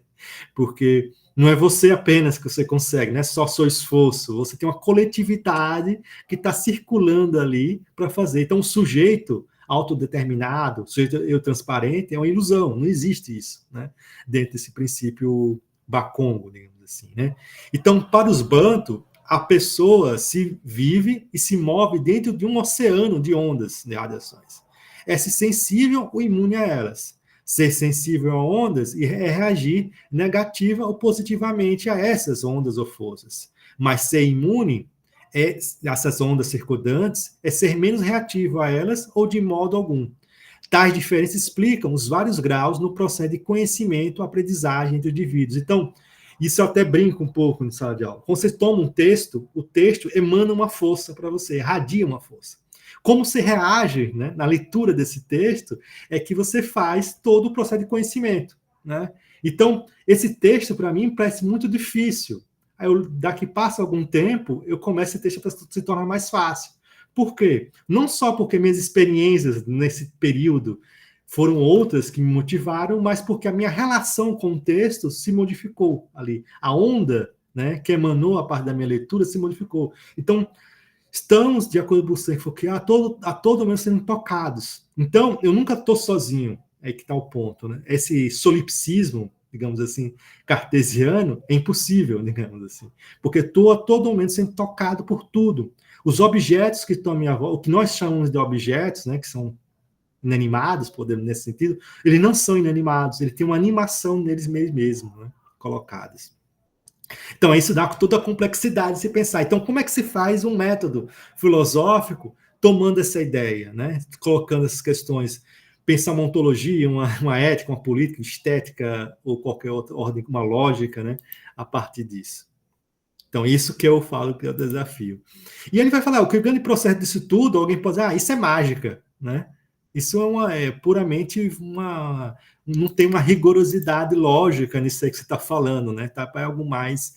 Porque não é você apenas que você consegue, não é só seu esforço. Você tem uma coletividade que está circulando ali para fazer. Então, o sujeito autodeterminado, sujeito eu transparente, é uma ilusão, não existe isso, né? Dentro desse princípio Bakongo, digamos assim, né? Então, para os Bantu, a pessoa se vive e se move dentro de um oceano de ondas de radiações. É ser sensível ou imune a elas. Ser sensível a ondas e reagir negativa ou positivamente a essas ondas ou forças. Mas ser imune essas ondas circundantes é ser menos reativo a elas ou de modo algum. Tais diferenças explicam os vários graus no processo de conhecimento, aprendizagem entre indivíduos. Então, isso eu até brinco um pouco no sala de aula. Quando você toma um texto, o texto emana uma força para você, irradia uma força. Como você reage, né, na leitura desse texto é que você faz todo o processo de conhecimento, né? Então, esse texto, para mim, parece muito difícil. Aí, daqui passa algum tempo, eu começo esse texto a se tornar mais fácil. Por quê? Não só porque minhas experiências nesse período foram outras que me motivaram, mas porque a minha relação com o texto se modificou ali. A onda, né, que emanou a parte da minha leitura se modificou. Então, estamos, de acordo com o Senfuk, a todo momento sendo tocados. Então, eu nunca estou sozinho. É que está o ponto, né? Esse solipsismo, digamos assim, cartesiano, é impossível, digamos assim. Porque estou a todo momento sendo tocado por tudo. Os objetos que estão à minha volta, o que nós chamamos de objetos, né, que são inanimados, podemos nesse sentido, eles não são inanimados, eles têm uma animação neles mesmos, né, colocadas. Então, isso dá toda a complexidade de se pensar. Então, como é que se faz um método filosófico tomando essa ideia, né? Colocando essas questões, pensar uma ontologia, uma ética, uma política, estética ou qualquer outra ordem, uma lógica, né? A partir disso. Então, isso que eu falo que é o desafio. E ele vai falar, o que o grande processo disso tudo, alguém pode dizer, isso é mágica, né? Isso é puramente uma... Não tem uma rigorosidade lógica nisso aí que você está falando, né? Tá para algo mais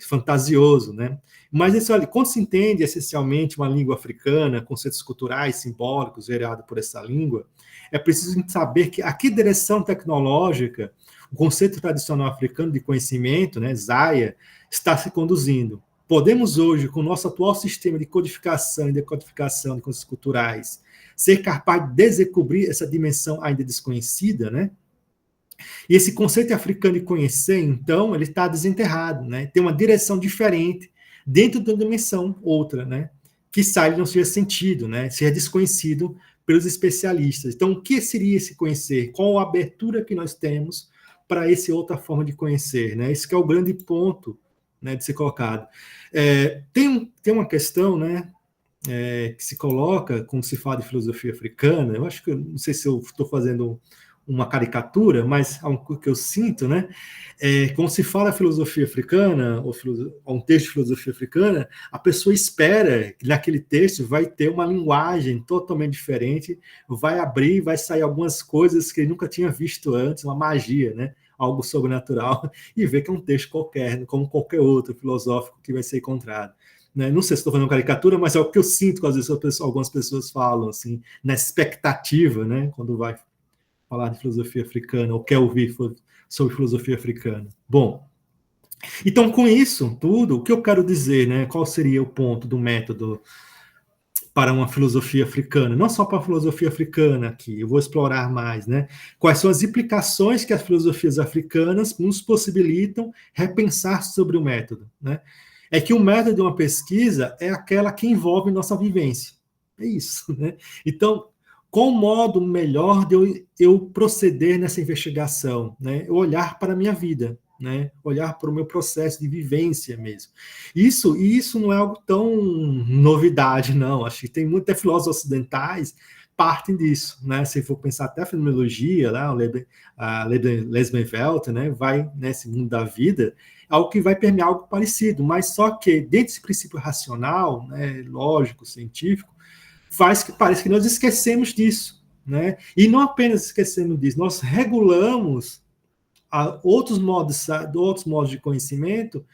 fantasioso, né? Mas isso, olha, quando se entende essencialmente uma língua africana, conceitos culturais, simbólicos, gerados por essa língua, é preciso saber a que direção tecnológica o conceito tradicional africano de conhecimento, né, Zaya, está se conduzindo. Podemos hoje, com o nosso atual sistema de codificação e decodificação de conceitos culturais, ser capaz de descobrir essa dimensão ainda desconhecida, né? E esse conceito africano de conhecer, então, ele está desenterrado, né? Tem uma direção diferente dentro de uma dimensão outra, né? Que sai não seja sentido, né? Seja desconhecido pelos especialistas. Então, o que seria esse conhecer? Qual a abertura que nós temos para essa outra forma de conhecer, né? Esse que é o grande ponto, né, de ser colocado. Tem uma questão, né, que se coloca quando se fala de filosofia africana. Eu acho que, não sei se eu estou fazendo uma caricatura, mas é algo que eu sinto, né? Quando se fala filosofia africana, ou um texto de filosofia africana, a pessoa espera que naquele texto vai ter uma linguagem totalmente diferente, vai abrir, vai sair algumas coisas que ele nunca tinha visto antes, uma magia, né? Algo sobrenatural, e ver que é um texto qualquer, como qualquer outro filosófico que vai ser encontrado. Né? Não sei se estou fazendo uma caricatura, mas é o que eu sinto que às vezes algumas pessoas falam, assim, na expectativa, né? Quando vai falar de filosofia africana, ou quer ouvir sobre filosofia africana. Bom, então com isso tudo, o que eu quero dizer, né? Qual seria o ponto do método para uma filosofia africana? Não só para a filosofia africana aqui, eu vou explorar mais, né? Quais são as implicações que as filosofias africanas nos possibilitam repensar sobre o método, né? É que o método de uma pesquisa é aquela que envolve nossa vivência. É isso, né? Então, qual o modo melhor de eu proceder nessa investigação? Né? Eu olhar para a minha vida, né? Olhar para o meu processo de vivência mesmo. Isso não é algo tão novidade, não. Acho que tem muitos filósofos ocidentais partem disso, né? Se for pensar até a fenomenologia, lá, a Lesbenwelt, né? Vai nesse mundo da vida, algo que vai permear algo parecido, mas só que dentro desse princípio racional, né, lógico, científico, faz que parece que nós esquecemos disso, né? E não apenas esquecemos disso, nós regulamos outros modos de conhecimento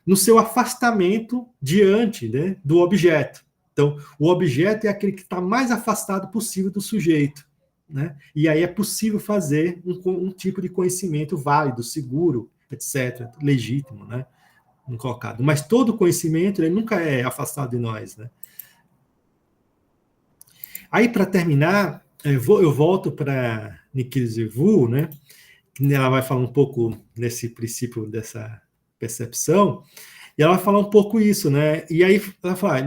no seu afastamento diante, né, do objeto. Então, o objeto é aquele que está mais afastado possível do sujeito, né? E aí é possível fazer um tipo de conhecimento válido, seguro, etc., legítimo, né? Colocado. Mas todo conhecimento ele nunca é afastado de nós, né? Aí, para terminar, eu volto para Nikil Zevu, né? Ela vai falar um pouco nesse princípio dessa percepção, E ela fala um pouco isso, né? E aí ela fala,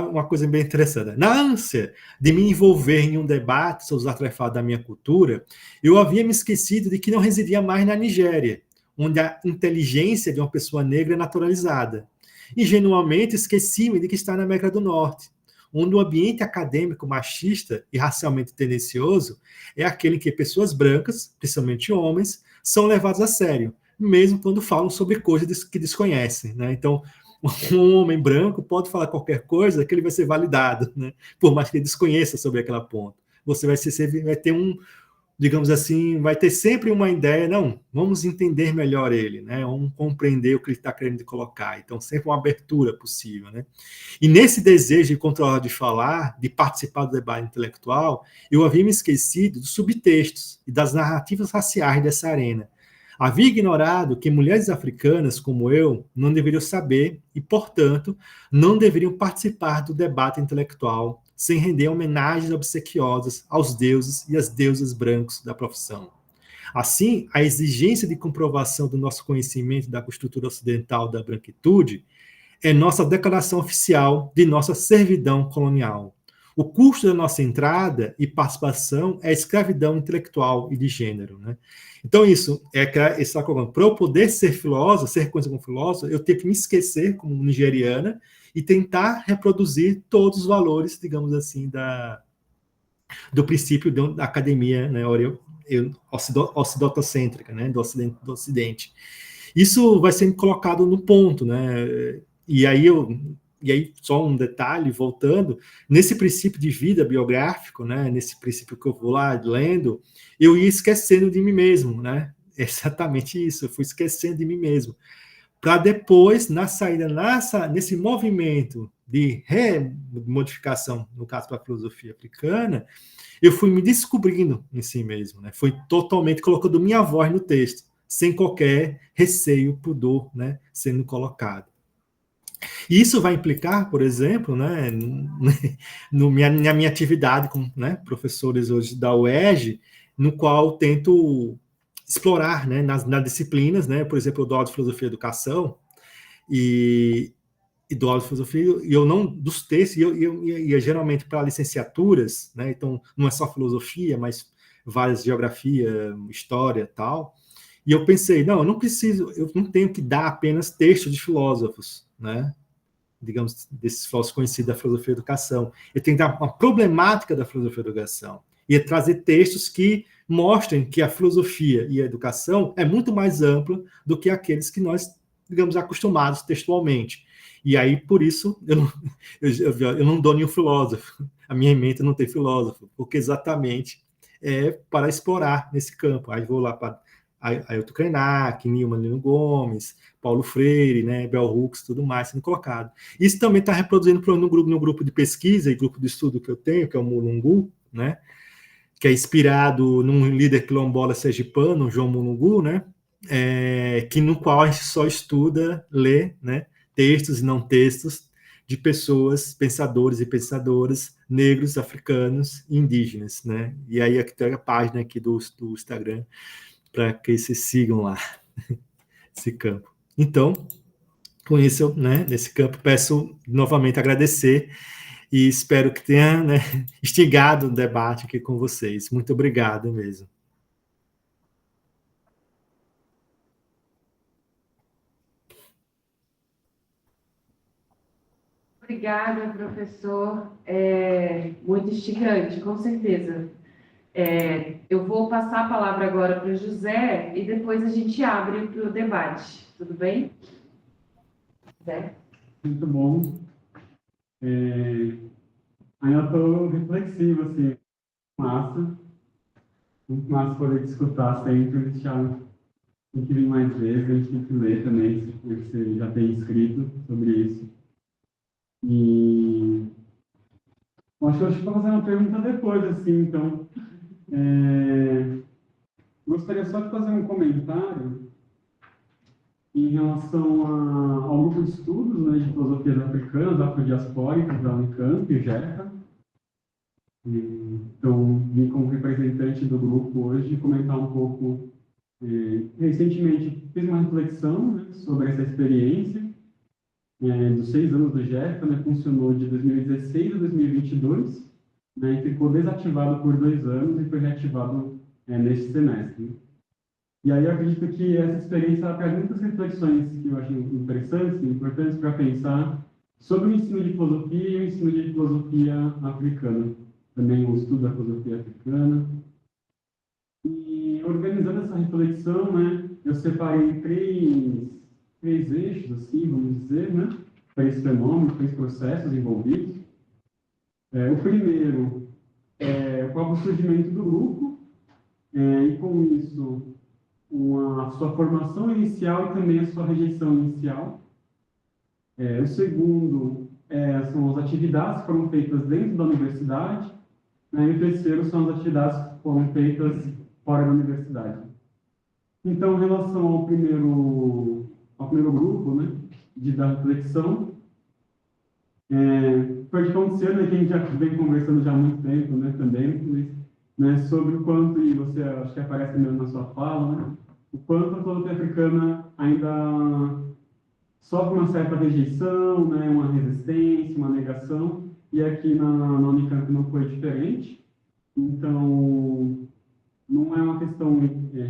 uma coisa bem interessante. Na ânsia de me envolver em um debate sobre os artefatos da minha cultura, eu havia me esquecido de que não residia mais na Nigéria, onde a inteligência de uma pessoa negra é naturalizada. Ingenuamente esqueci-me de que está na América do Norte, onde o ambiente acadêmico machista e racialmente tendencioso é aquele em que pessoas brancas, principalmente homens, são levadas a sério, mesmo quando falam sobre coisas que desconhecem, né? Então, um homem branco pode falar qualquer coisa que ele vai ser validado, né? Por mais que ele desconheça sobre aquela ponta. Você vai ter um, digamos assim, vai ter sempre uma ideia, não, vamos entender melhor ele, né? Vamos compreender o que ele está querendo colocar. Então, sempre uma abertura possível, né? E nesse desejo de controlar de falar, de participar do debate intelectual, eu havia me esquecido dos subtextos e das narrativas raciais dessa arena. Havia ignorado que mulheres africanas como eu não deveriam saber e, portanto, não deveriam participar do debate intelectual sem render homenagens obsequiosas aos deuses e às deusas brancos da profissão. Assim, a exigência de comprovação do nosso conhecimento da estrutura ocidental da branquitude é nossa declaração oficial de nossa servidão colonial. O custo da nossa entrada e participação é a escravidão intelectual e de gênero, né? Então, isso é essa coisa. Para eu poder ser filósofo, ser reconhecido como filósofo, eu tenho que me esquecer como nigeriana e tentar reproduzir todos os valores, digamos assim, do princípio da academia, né, ocidentocêntrica, né, do Ocidente. Isso vai sendo colocado no ponto, né? E aí só um detalhe, voltando, nesse princípio de vida biográfico, né, nesse princípio que eu vou lá lendo, eu ia esquecendo de mim mesmo, né? Exatamente isso, eu fui esquecendo de mim mesmo. Para depois, na saída, nesse movimento de remodificação, no caso para a filosofia africana, eu fui me descobrindo em si mesmo, né? Fui totalmente colocando minha voz no texto, sem qualquer receio, pudor, né, sendo colocado. E isso vai implicar, por exemplo, né, na minha atividade com, né, professores hoje da UERJ, no qual tento explorar, né, nas disciplinas, né, por exemplo, eu dou aula de filosofia e educação, e, e dou aula de filosofia, e eu não, dos textos, e eu ia geralmente para licenciaturas, né, então não é só filosofia, mas várias geografia, história tal, e eu pensei, não, eu não tenho que dar apenas textos de filósofos, né, digamos, desses filósofos conhecidos da filosofia da educação. Eu tenho que dar uma problemática da filosofia da educação e trazer textos que mostrem que a filosofia e a educação é muito mais ampla do que aqueles que nós, digamos, acostumados textualmente. E aí, por isso, eu não dou nenhum filósofo. A minha mente não tem filósofo, porque exatamente é para explorar nesse campo. Aí vou lá para Ailton Krenak, Nilman Lino Gomes, Paulo Freire, né, Bell Hooks, tudo mais sendo colocado. Isso também está reproduzindo no grupo de pesquisa e grupo de estudo que eu tenho, que é o Mulungu, né, que é inspirado num líder quilombola sergipano, João Mulungu, né, que no qual a gente só estuda, lê, né, textos e não textos de pessoas, pensadores e pensadoras negros, africanos e indígenas, né. E aí aqui tem a página aqui do Instagram para que vocês sigam lá esse campo. Então, com isso, né, nesse campo, peço novamente agradecer e espero que tenha, né, instigado o debate aqui com vocês. Muito obrigado mesmo. Obrigada, professor. Muito instigante, com certeza. Eu vou passar a palavra agora para o José e depois a gente abre para o debate. Tudo bem? José? Muito bom. Ainda estou reflexivo, assim, massa. Muito massa poder te escutar sempre, Thiago. Tem que vir mais vezes, a gente tem que ler também, se você já tem escrito sobre isso. E eu acho que eu vou fazer uma pergunta depois, assim, então. Gostaria só de fazer um comentário em relação ao grupo de estudos, né, de filosofias africanas, afrodiaspóricas da Unicamp, GEFA. Então, vim como representante do grupo hoje comentar um pouco. Recentemente, fiz uma reflexão, né, sobre essa experiência dos 6 anos do GEFA, né, funcionou de 2016 a 2022, né, e ficou desativado por 2 anos e foi reativado neste semestre. E aí eu acredito que essa experiência traz muitas reflexões que eu acho interessantes e importantes para pensar sobre o ensino de filosofia e o ensino de filosofia africana, também o estudo da filosofia africana. E organizando essa reflexão, né, eu separei três eixos, assim, vamos dizer, né, três fenômenos, três processos envolvidos. O primeiro é o próprio surgimento do grupo, e com isso a sua formação inicial e também a sua rejeição inicial. O segundo são as atividades que foram feitas dentro da universidade, né, e o terceiro são as atividades que foram feitas fora da universidade. Então, em relação ao primeiro grupo, né, da reflexão, foi o que aconteceu, né, que a gente já vem conversando já há muito tempo, né, também, né, sobre o quanto, e você acho que aparece mesmo na sua fala, né, o quanto a filosofia africana ainda sofre uma certa rejeição, né, uma resistência, uma negação, e aqui na Unicamp não foi diferente. Então, não é uma questão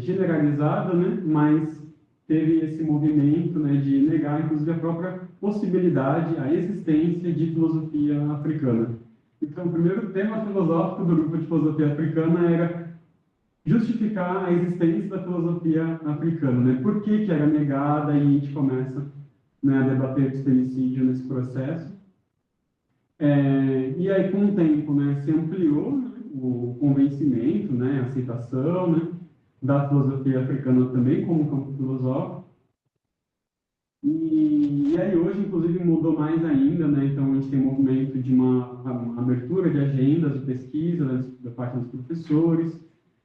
generalizada, né, mas teve esse movimento, né, de negar, inclusive, a própria possibilidade, a existência de filosofia africana. Então, o primeiro tema filosófico do grupo de filosofia africana era justificar a existência da filosofia africana, né? Por que era negada, e a gente começa, né, a debater o epistemicídio nesse processo. E aí, com o tempo, né, se ampliou, né, o convencimento, né, a aceitação, né, da filosofia africana também como campo filosófico. E aí hoje, inclusive, mudou mais ainda, né? Então, a gente tem um movimento de uma abertura de agendas de pesquisa, né, da parte dos professores,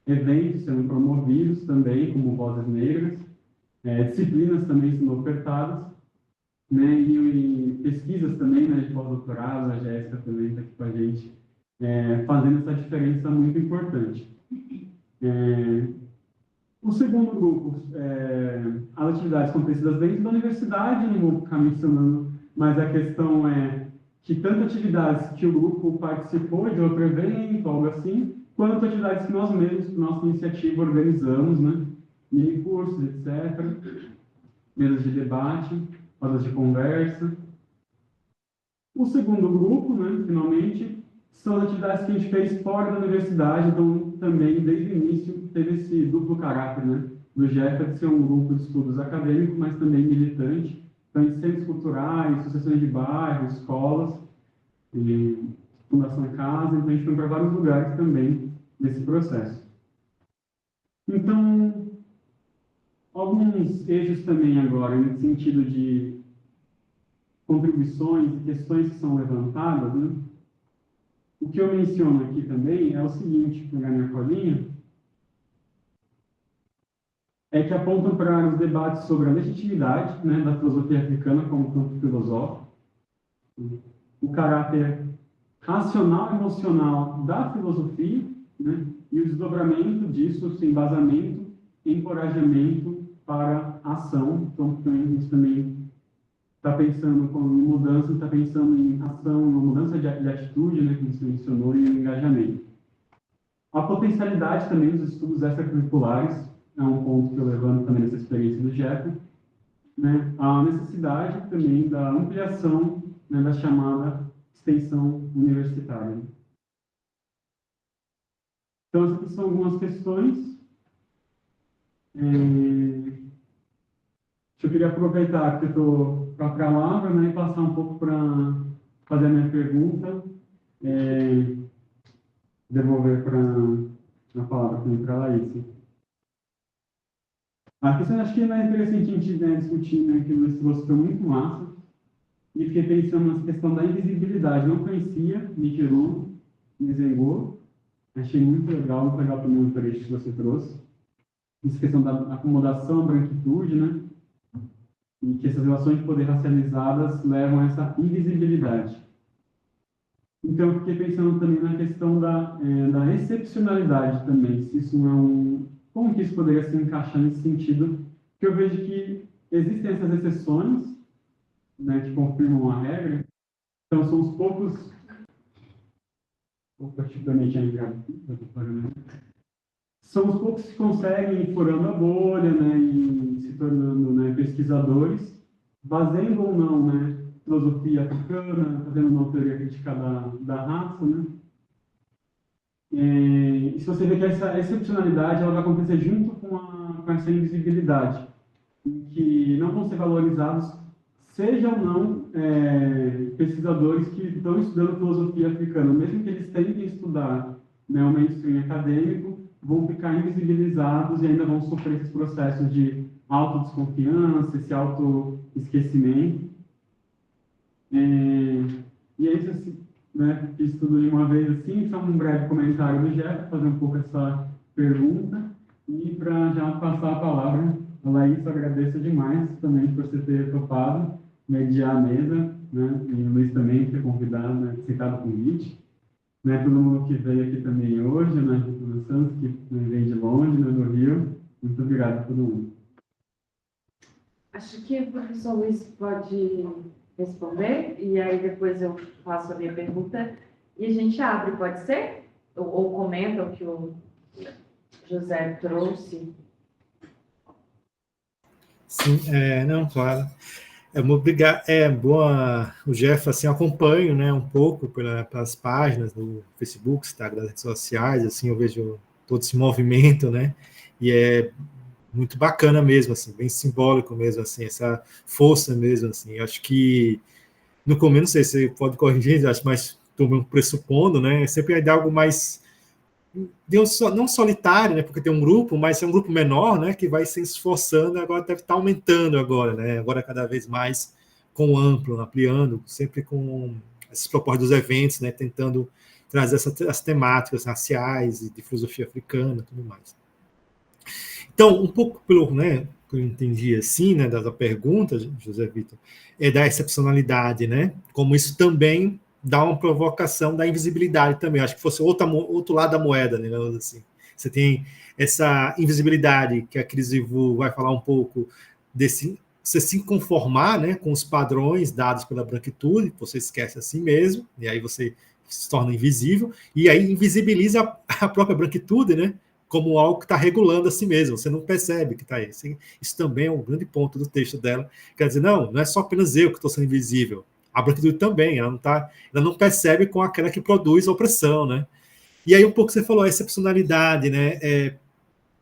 eventos sendo promovidos também, como Vozes Negras, disciplinas também sendo ofertadas, né? E pesquisas também, né, de pós-doutorado, a Jéssica também está aqui com a gente, fazendo essa diferença muito importante. O segundo grupo, as atividades acontecidas dentro da universidade, não vou ficar mencionando, mas a questão é que tanto atividades que o grupo participou de outro evento, algo assim, quanto atividades que nós mesmos, por nossa iniciativa, organizamos, né? Mini cursos, etc., mesas de debate, rodas de conversa. O segundo grupo, né, finalmente, são as atividades que a gente fez fora da universidade, então também, desde o início, teve esse duplo caráter, né, do GEFA de ser um grupo de estudos acadêmico, mas também militante, então em centros culturais, associações de bairro, escolas, Fundação Casa, então a gente foi para vários lugares também nesse processo. Então, alguns eixos também agora, no sentido de contribuições e questões que são levantadas, né? O que eu menciono aqui também é o seguinte, pegar minha colinha, é que apontam para os debates sobre a legitimidade, né, da filosofia africana como campo filosófico, o caráter racional e emocional da filosofia, né, e o desdobramento disso, o embasamento e encorajamento para a ação. Então, a gente também está pensando em mudança, está pensando em ação, em mudança de atitude, né, que você mencionou, e em engajamento. A potencialidade também dos estudos extracurriculares é um ponto que eu levanto também nessa experiência do GEFA, né? A necessidade também da ampliação, né, da chamada extensão universitária. Então, essas aqui são algumas questões. Eu queria aproveitar que eu estou com a palavra, né, e passar um pouco para fazer a minha pergunta, devolver a palavra para a Laís. A questão, acho que é interessante a gente, né, discutir, né, que esse gosto foi muito massa, e fiquei pensando nessa questão da invisibilidade. Não conhecia Nichiren, Nizengo, achei muito legal também o trecho que você trouxe. Essa questão da acomodação, branquitude, né? E que essas relações de poder racializadas levam a essa invisibilidade. Então, eu fiquei pensando também na questão da excepcionalidade também, se isso não é como que isso poderia se encaixar nesse sentido, que eu vejo que existem essas exceções, né, que confirmam a regra. Então, são os poucos... Opa, tipo, também tinha ligado aqui, são os poucos que conseguem ir furando a bolha, né, e se tornando, né, pesquisadores, fazendo ou não, né, filosofia africana, fazendo uma teoria crítica da raça, né. E se você vê que essa excepcionalidade ela vai acontecer junto com essa invisibilidade, que não vão ser valorizados, seja ou não pesquisadores que estão estudando filosofia africana, mesmo que eles tentem estudar, né, o mainstream acadêmico, vão ficar invisibilizados e ainda vão sofrer esses processos de autodesconfiança, esse autoesquecimento. E é isso, assim, né? Fiz tudo de uma vez assim, só um breve comentário do Jeff, fazer um pouco essa pergunta, e para já passar a palavra, a Laís, agradeço demais também por você ter topado mediar a mesa, né? E o Luiz também ter convidado, né? Aceitado o convite. Né? Todo mundo que veio aqui também hoje, né? O Santos, que vem de longe, né? Do Rio. Muito obrigado a todo mundo. Acho que o professor Luiz pode responder, e aí depois eu faço a minha pergunta e a gente abre, pode ser? Ou comenta o que o José trouxe. Sim, não, claro. Boa. O Jeff, assim, acompanho, né, um pouco pelas páginas do Facebook, Instagram, das redes sociais, assim, eu vejo todo esse movimento, né, e é muito bacana mesmo, assim, bem simbólico mesmo, assim, essa força mesmo, assim. Eu acho que no começo, não sei se você pode corrigir, acho, mas estou pressupondo, né, sempre é algo mais não solitário, né, porque tem um grupo, mas é um grupo menor, né, que vai se esforçando, agora deve estar aumentando agora, né, agora cada vez mais com amplo, ampliando, sempre com esses propósitos dos eventos, né, tentando trazer as temáticas raciais e de filosofia africana, tudo mais. Então, um pouco pelo, né, que eu entendi assim, né, da pergunta, José Vitor, é da excepcionalidade, né, como isso também dá uma provocação da invisibilidade também. Acho que fosse outro lado da moeda, né, assim. Você tem essa invisibilidade que a Crisivu vai falar um pouco desse você se conformar, né, com os padrões dados pela branquitude, você esquece assim mesmo, e aí você se torna invisível, e aí invisibiliza a própria branquitude, né, como algo que está regulando a si mesmo, você não percebe que está aí. Isso também é um grande ponto do texto dela. Quer dizer, não é só apenas eu que estou sendo invisível. A branquitude também, ela não percebe com aquela que produz opressão, né? E aí um pouco você falou a excepcionalidade, né?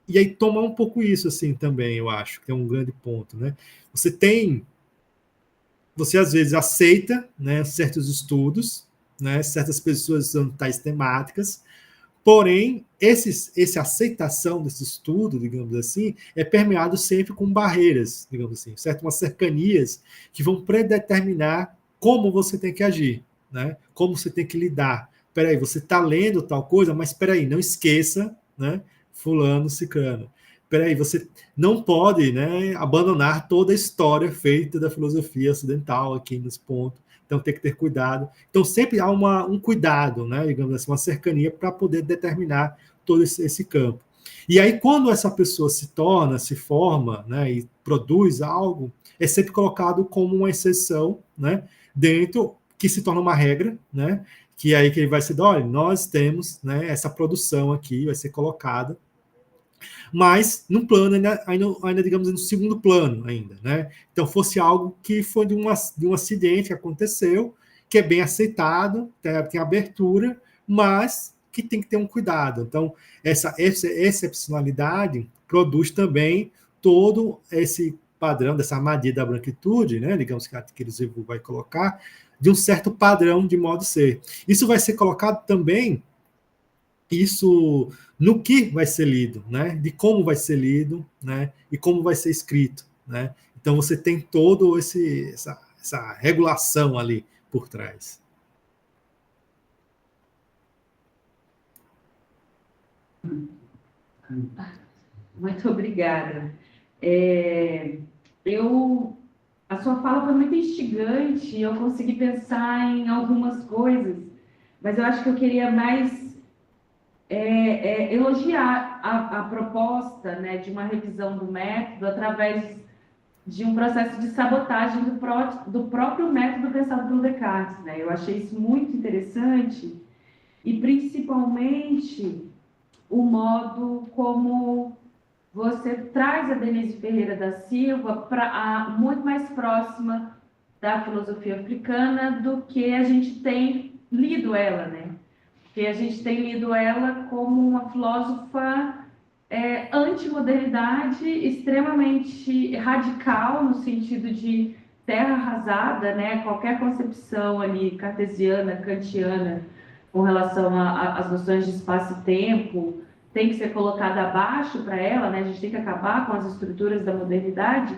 E aí tomar um pouco isso assim também, eu acho que é um grande ponto, né? Você às vezes aceita, né, certos estudos, né, certas pessoas usando tais temáticas. Porém, essa aceitação desse estudo, digamos assim, é permeado sempre com barreiras, digamos assim, certo? Umas cercanias que vão predeterminar como você tem que agir, né? Como você tem que lidar. Peraí, você está lendo tal coisa, mas peraí, não esqueça, né? Fulano, cicrano. Peraí, você não pode, né, abandonar toda a história feita da filosofia ocidental aqui nesse ponto. Então tem que ter cuidado. Então sempre há um cuidado, né, digamos assim, uma cercania para poder determinar todo esse campo. E aí quando essa pessoa se forma, né, e produz algo, é sempre colocado como uma exceção, né, dentro que se torna uma regra, né, que é aí que ele vai ser, olha, nós temos, né, essa produção aqui vai ser colocada, mas num plano ainda digamos, no segundo plano ainda, né? Então, fosse algo que foi de um acidente que aconteceu, que é bem aceitado, tem abertura, mas que tem que ter um cuidado. Então, essa excepcionalidade produz também todo esse padrão dessa armadilha da branquitude, né? Digamos que aquele Zivu vai colocar, de um certo padrão de modo de ser. Isso vai ser colocado também isso no que vai ser lido, né? De como vai ser lido, né? E como vai ser escrito, né? Então você tem todo essa regulação ali por trás. Muito obrigada. A sua fala foi muito instigante, eu consegui pensar em algumas coisas, mas eu acho que eu queria mais elogiar a proposta, né, de uma revisão do método através de um processo de sabotagem do próprio método pensado pelo Descartes, né? Eu achei isso muito interessante, e principalmente o modo como você traz a Denise Ferreira da Silva para muito mais próxima da filosofia africana do que a gente tem lido ela, né? Porque a gente tem lido ela como uma filósofa antimodernidade, extremamente radical no sentido de terra arrasada, né? Qualquer concepção ali cartesiana, kantiana, com relação às noções de espaço e tempo, tem que ser colocada abaixo para ela, né? A gente tem que acabar com as estruturas da modernidade.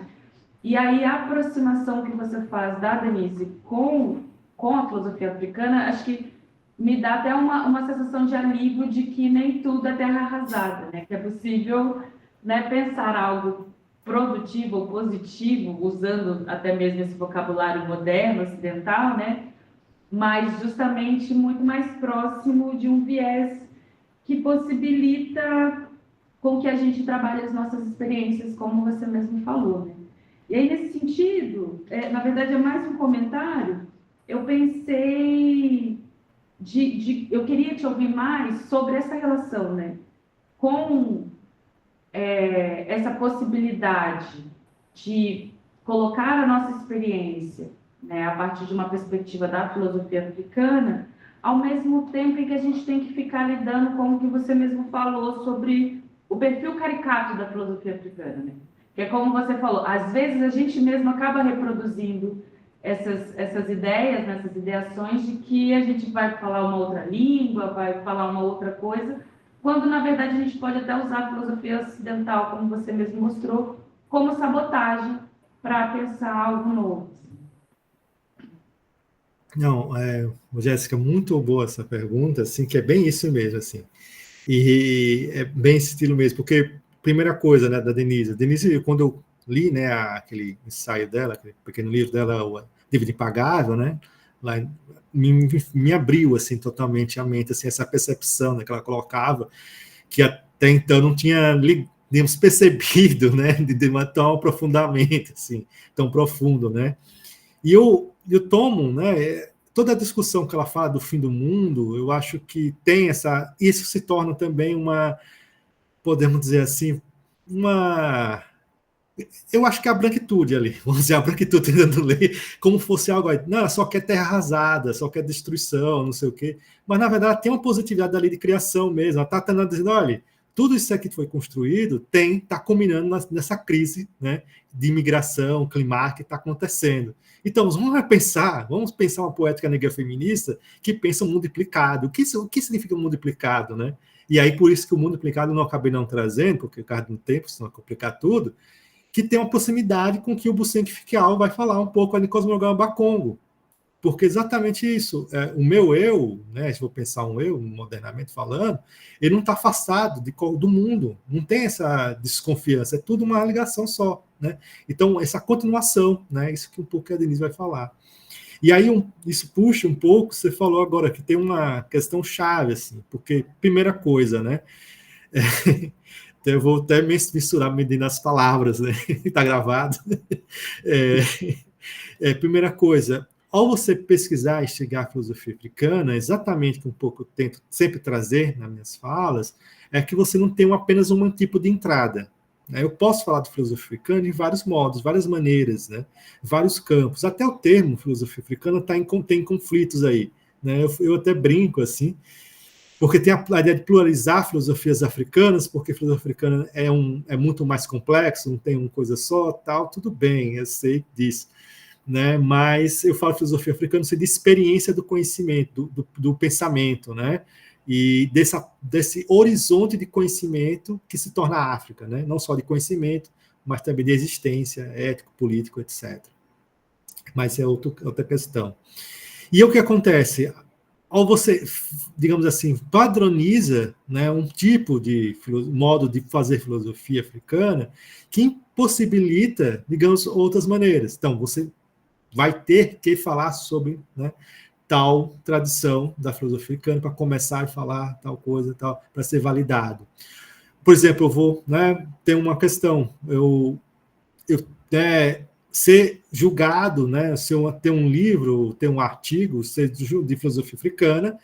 E aí a aproximação que você faz da Denise com a filosofia africana, acho que me dá até uma sensação de alívio de que nem tudo é terra arrasada, né? Que é possível, né, pensar algo produtivo ou positivo, usando até mesmo esse vocabulário moderno, ocidental, né? Mas justamente muito mais próximo de um viés que possibilita com que a gente trabalhe as nossas experiências, como você mesmo falou, né? E aí, nesse sentido, na verdade é mais um comentário, eu pensei eu queria te ouvir mais sobre essa relação, né, com essa possibilidade de colocar a nossa experiência, né, a partir de uma perspectiva da filosofia africana, ao mesmo tempo em que a gente tem que ficar lidando com o que você mesmo falou sobre o perfil caricato da filosofia africana, né? Que é como você falou, às vezes a gente mesmo acaba reproduzindo essas ideias, né, essas ideações de que a gente vai falar uma outra língua, vai falar uma outra coisa, quando na verdade a gente pode até usar a filosofia ocidental, como você mesmo mostrou, como sabotagem para pensar algo novo. Não, Jéssica, muito boa essa pergunta, assim, que é bem isso mesmo, assim. E é bem esse estilo mesmo, porque, primeira coisa, né, da Denise. A Denise, quando eu li, né, aquele ensaio dela, aquele pequeno livro dela, o Dívida Impagável, né, lá, me abriu, assim, totalmente a mente, assim, essa percepção, né, que ela colocava, que até então não tinha, digamos, percebido, né, de tão profundamente, assim, tão profundo, né. E eu tomo, né, toda a discussão que ela fala do fim do mundo, eu acho que tem isso se torna também podemos dizer assim, eu acho que é a branquitude ali, vamos dizer, a branquitude tentando ler como fosse algo, não, ela só quer terra arrasada, só quer destruição, não sei o quê, mas na verdade ela tem uma positividade ali de criação mesmo, ela está dizendo, olha, tudo isso aqui que foi construído está culminando nessa crise, né, de imigração climática que está acontecendo. Então, vamos pensar uma poética negra feminista que pensa o mundo implicado. O que significa o mundo implicado, né? E aí, por isso que o mundo implicado não acabei não trazendo, porque o caso do tempo, senão complicar tudo, que tem uma proximidade com o que o Busenque Fiquial vai falar um pouco ali em Cosmograma Bakongo. Porque exatamente isso, o meu eu, né, se for pensar um eu, modernamente falando, ele não está afastado do mundo, não tem essa desconfiança, é tudo uma ligação só. Né? Então, essa continuação, né, isso que um pouco a Denise vai falar. E aí, isso puxa um pouco, você falou agora que tem uma questão chave, assim, porque, primeira coisa, né, eu vou até misturar medindo as palavras, né, está gravado. Primeira coisa, ao você pesquisar e chegar à filosofia africana, exatamente que um pouco eu tento sempre trazer nas minhas falas, é que você não tem apenas um tipo de entrada. Né? Eu posso falar de filosofia africana de vários modos, várias maneiras, né? Vários campos. Até o termo filosofia africana tem conflitos aí. Né? Eu até brinco assim, porque tem a ideia de pluralizar filosofias africanas, porque a filosofia africana é muito mais complexo, não tem uma coisa só, tal, tudo bem, eu sei disso. Né? Mas eu falo filosofia africana de experiência do conhecimento, do pensamento, né? E desse horizonte de conhecimento que se torna a África, né? Não só de conhecimento, mas também de existência, ético, político, etc. Mas é outra questão. E o que acontece? Ao você, digamos assim, padroniza, né, um tipo de modo de fazer filosofia africana que impossibilita, digamos, outras maneiras. Então, você vai ter que falar sobre, né, tal tradição da filosofia africana para começar a falar tal coisa, tal, para ser validado. Por exemplo, eu vou, né, ter uma questão. Eu ser julgado, né, ter um livro, ter um artigo de filosofia africana,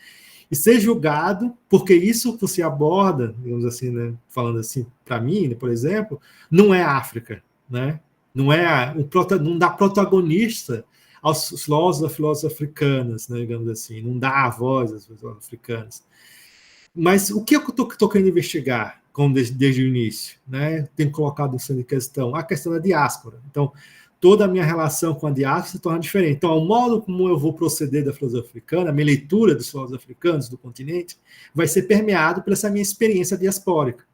e ser julgado, porque isso que você aborda, digamos assim, né, falando assim, para mim, né, por exemplo, não é a África, né? Não dá protagonista aos filósofos africanos, né, digamos assim, não dá a voz aos filósofos africanos. Mas o que eu estou querendo investigar, como desde o início, né? Tenho colocado isso em questão, a questão da diáspora. Então, toda a minha relação com a diáspora se torna diferente. Então, o modo como eu vou proceder da filosofia africana, a minha leitura dos filósofos africanos do continente, vai ser permeado por essa minha experiência diaspórica.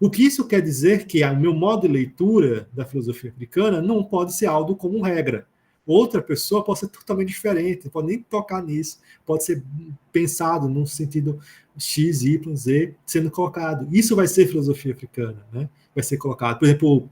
O que isso quer dizer que o meu modo de leitura da filosofia africana não pode ser algo como regra. Outra pessoa pode ser totalmente diferente, pode nem tocar nisso, pode ser pensado num sentido X, Y, Z sendo colocado. Isso vai ser filosofia africana, né? Vai ser colocado. Por exemplo,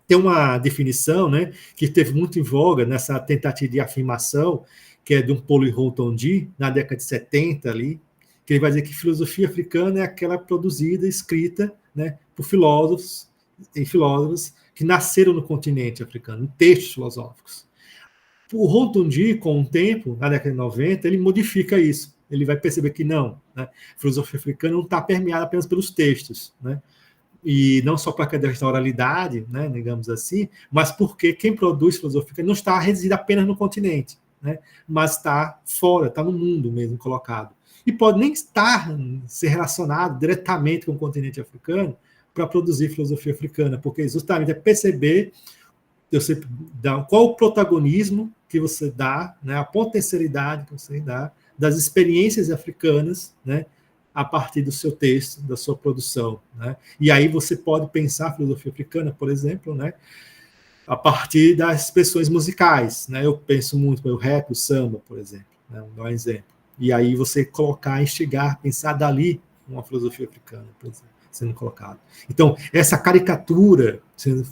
tem uma definição, né, que teve muito em voga nessa tentativa de afirmação, que é de um Paulo Rontondi, na década de 70 ali, que ele vai dizer que filosofia africana é aquela produzida, escrita, né, por filósofos e filósofas que nasceram no continente africano, em textos filosóficos. O Rontondi, com o tempo, na década de 90, ele modifica isso. Ele vai perceber que não, né, a filosofia africana não está permeada apenas pelos textos, né, e não só para a questão da oralidade, né, digamos assim, mas porque quem produz filosofia não está residindo apenas no continente, né, mas está fora, está no mundo mesmo colocado. E pode nem estar ser relacionado diretamente com o continente africano para produzir filosofia africana, porque justamente é perceber qual o protagonismo que você dá, né, a potencialidade que você dá das experiências africanas, né, a partir do seu texto, da sua produção, né? E aí você pode pensar a filosofia africana, por exemplo, né, a partir das expressões musicais, né? Eu penso muito no rap, o samba, por exemplo, né? Vou dar um exemplo. E aí você colocar, instigar, pensar dali uma filosofia africana, por exemplo, sendo colocado. Então, essa caricatura sendo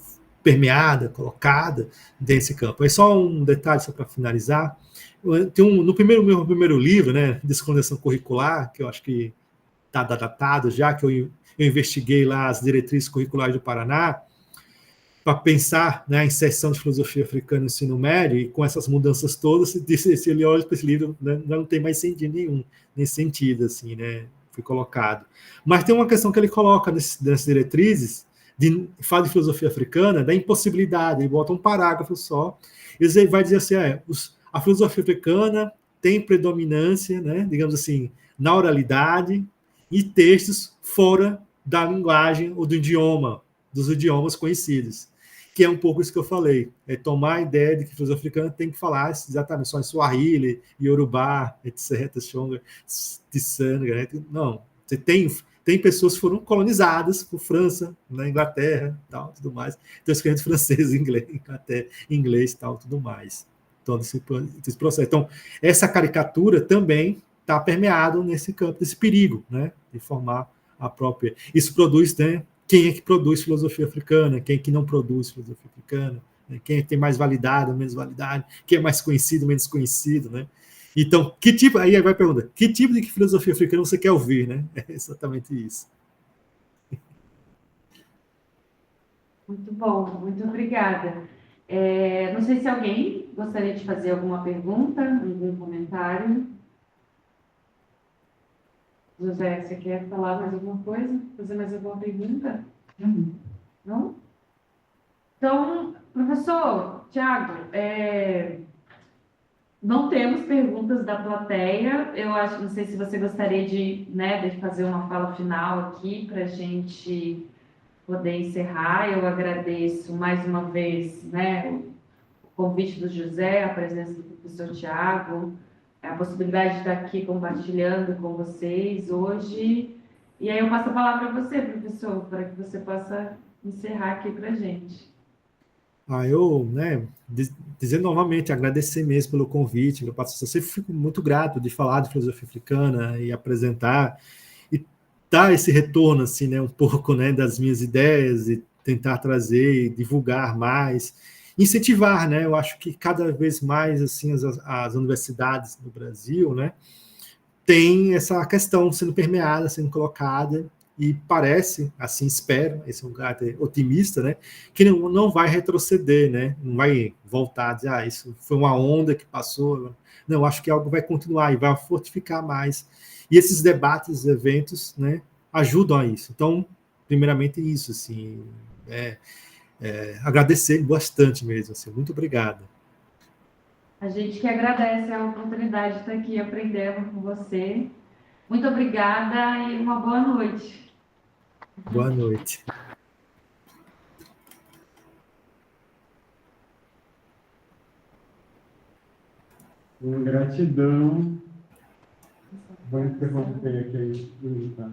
permeada, colocada desse campo. Aí só um detalhe, só para finalizar, tem no meu primeiro livro, né, Desconexão Curricular, que eu acho que está datado já, que eu investiguei lá as diretrizes curriculares do Paraná, para pensar, né, a inserção de filosofia africana no ensino médio, e com essas mudanças todas, se ele olha para esse livro, né, não tem mais sentido nenhum, nesse sentido, assim, né, foi colocado. Mas tem uma questão que ele coloca nessas diretrizes, fala de filosofia africana, da impossibilidade, ele bota um parágrafo só, ele vai dizer assim, a filosofia africana tem predominância, né, digamos assim, na oralidade, e textos fora da linguagem ou do idioma, dos idiomas conhecidos, que é um pouco isso que eu falei, é tomar a ideia de que a filosofia africana tem que falar exatamente só em Swahili, Yorubá, etc., Xonga, Tissanga, né? Não, você tem pessoas que foram colonizadas por França, na Inglaterra, tal, tudo mais, então escrevendo francês, inglês, tal, tudo mais, todo esse processo. Então, essa caricatura também está permeado nesse campo, desse perigo, né, de formar a própria. Isso produz, né, quem é que produz filosofia africana, quem é que não produz filosofia africana, né, quem é que tem mais validade ou menos validade, quem é mais conhecido, menos conhecido, né? Então, aí vai a pergunta, que tipo de filosofia africana você quer ouvir, né? É exatamente isso. Muito bom, muito obrigada. Não sei se alguém gostaria de fazer alguma pergunta, algum comentário. José, você quer falar mais alguma coisa? Fazer mais alguma pergunta? Não? Então, professor Tiago, não temos perguntas da plateia. Eu acho, não sei se você gostaria de fazer uma fala final aqui para a gente poder encerrar. Eu agradeço mais uma vez, né, o convite do José, a presença do professor Tiago, a possibilidade de estar aqui compartilhando com vocês hoje. E aí eu passo a palavra a você, professor, para que você possa encerrar aqui para a gente. Eu, né, dizer novamente, agradecer mesmo pelo convite, eu sempre fico muito grato de falar de filosofia africana e apresentar, e dar esse retorno, assim, né, um pouco, né, das minhas ideias, e tentar trazer, divulgar mais, incentivar, né, eu acho que cada vez mais, assim, as universidades no Brasil, né, tem essa questão sendo permeada, sendo colocada, e parece, assim espero, esse é um caráter otimista, né, que não vai retroceder, né, não vai voltar a dizer, isso foi uma onda que passou, não, acho que algo vai continuar e vai fortificar mais. E esses debates, eventos, né, ajudam a isso. Então, primeiramente isso, assim, agradecer bastante mesmo, assim, muito obrigado. A gente que agradece a oportunidade de estar aqui aprendendo com você. Muito obrigada e uma boa noite. Boa noite. Gratidão. Vou interromper aqui. Tá?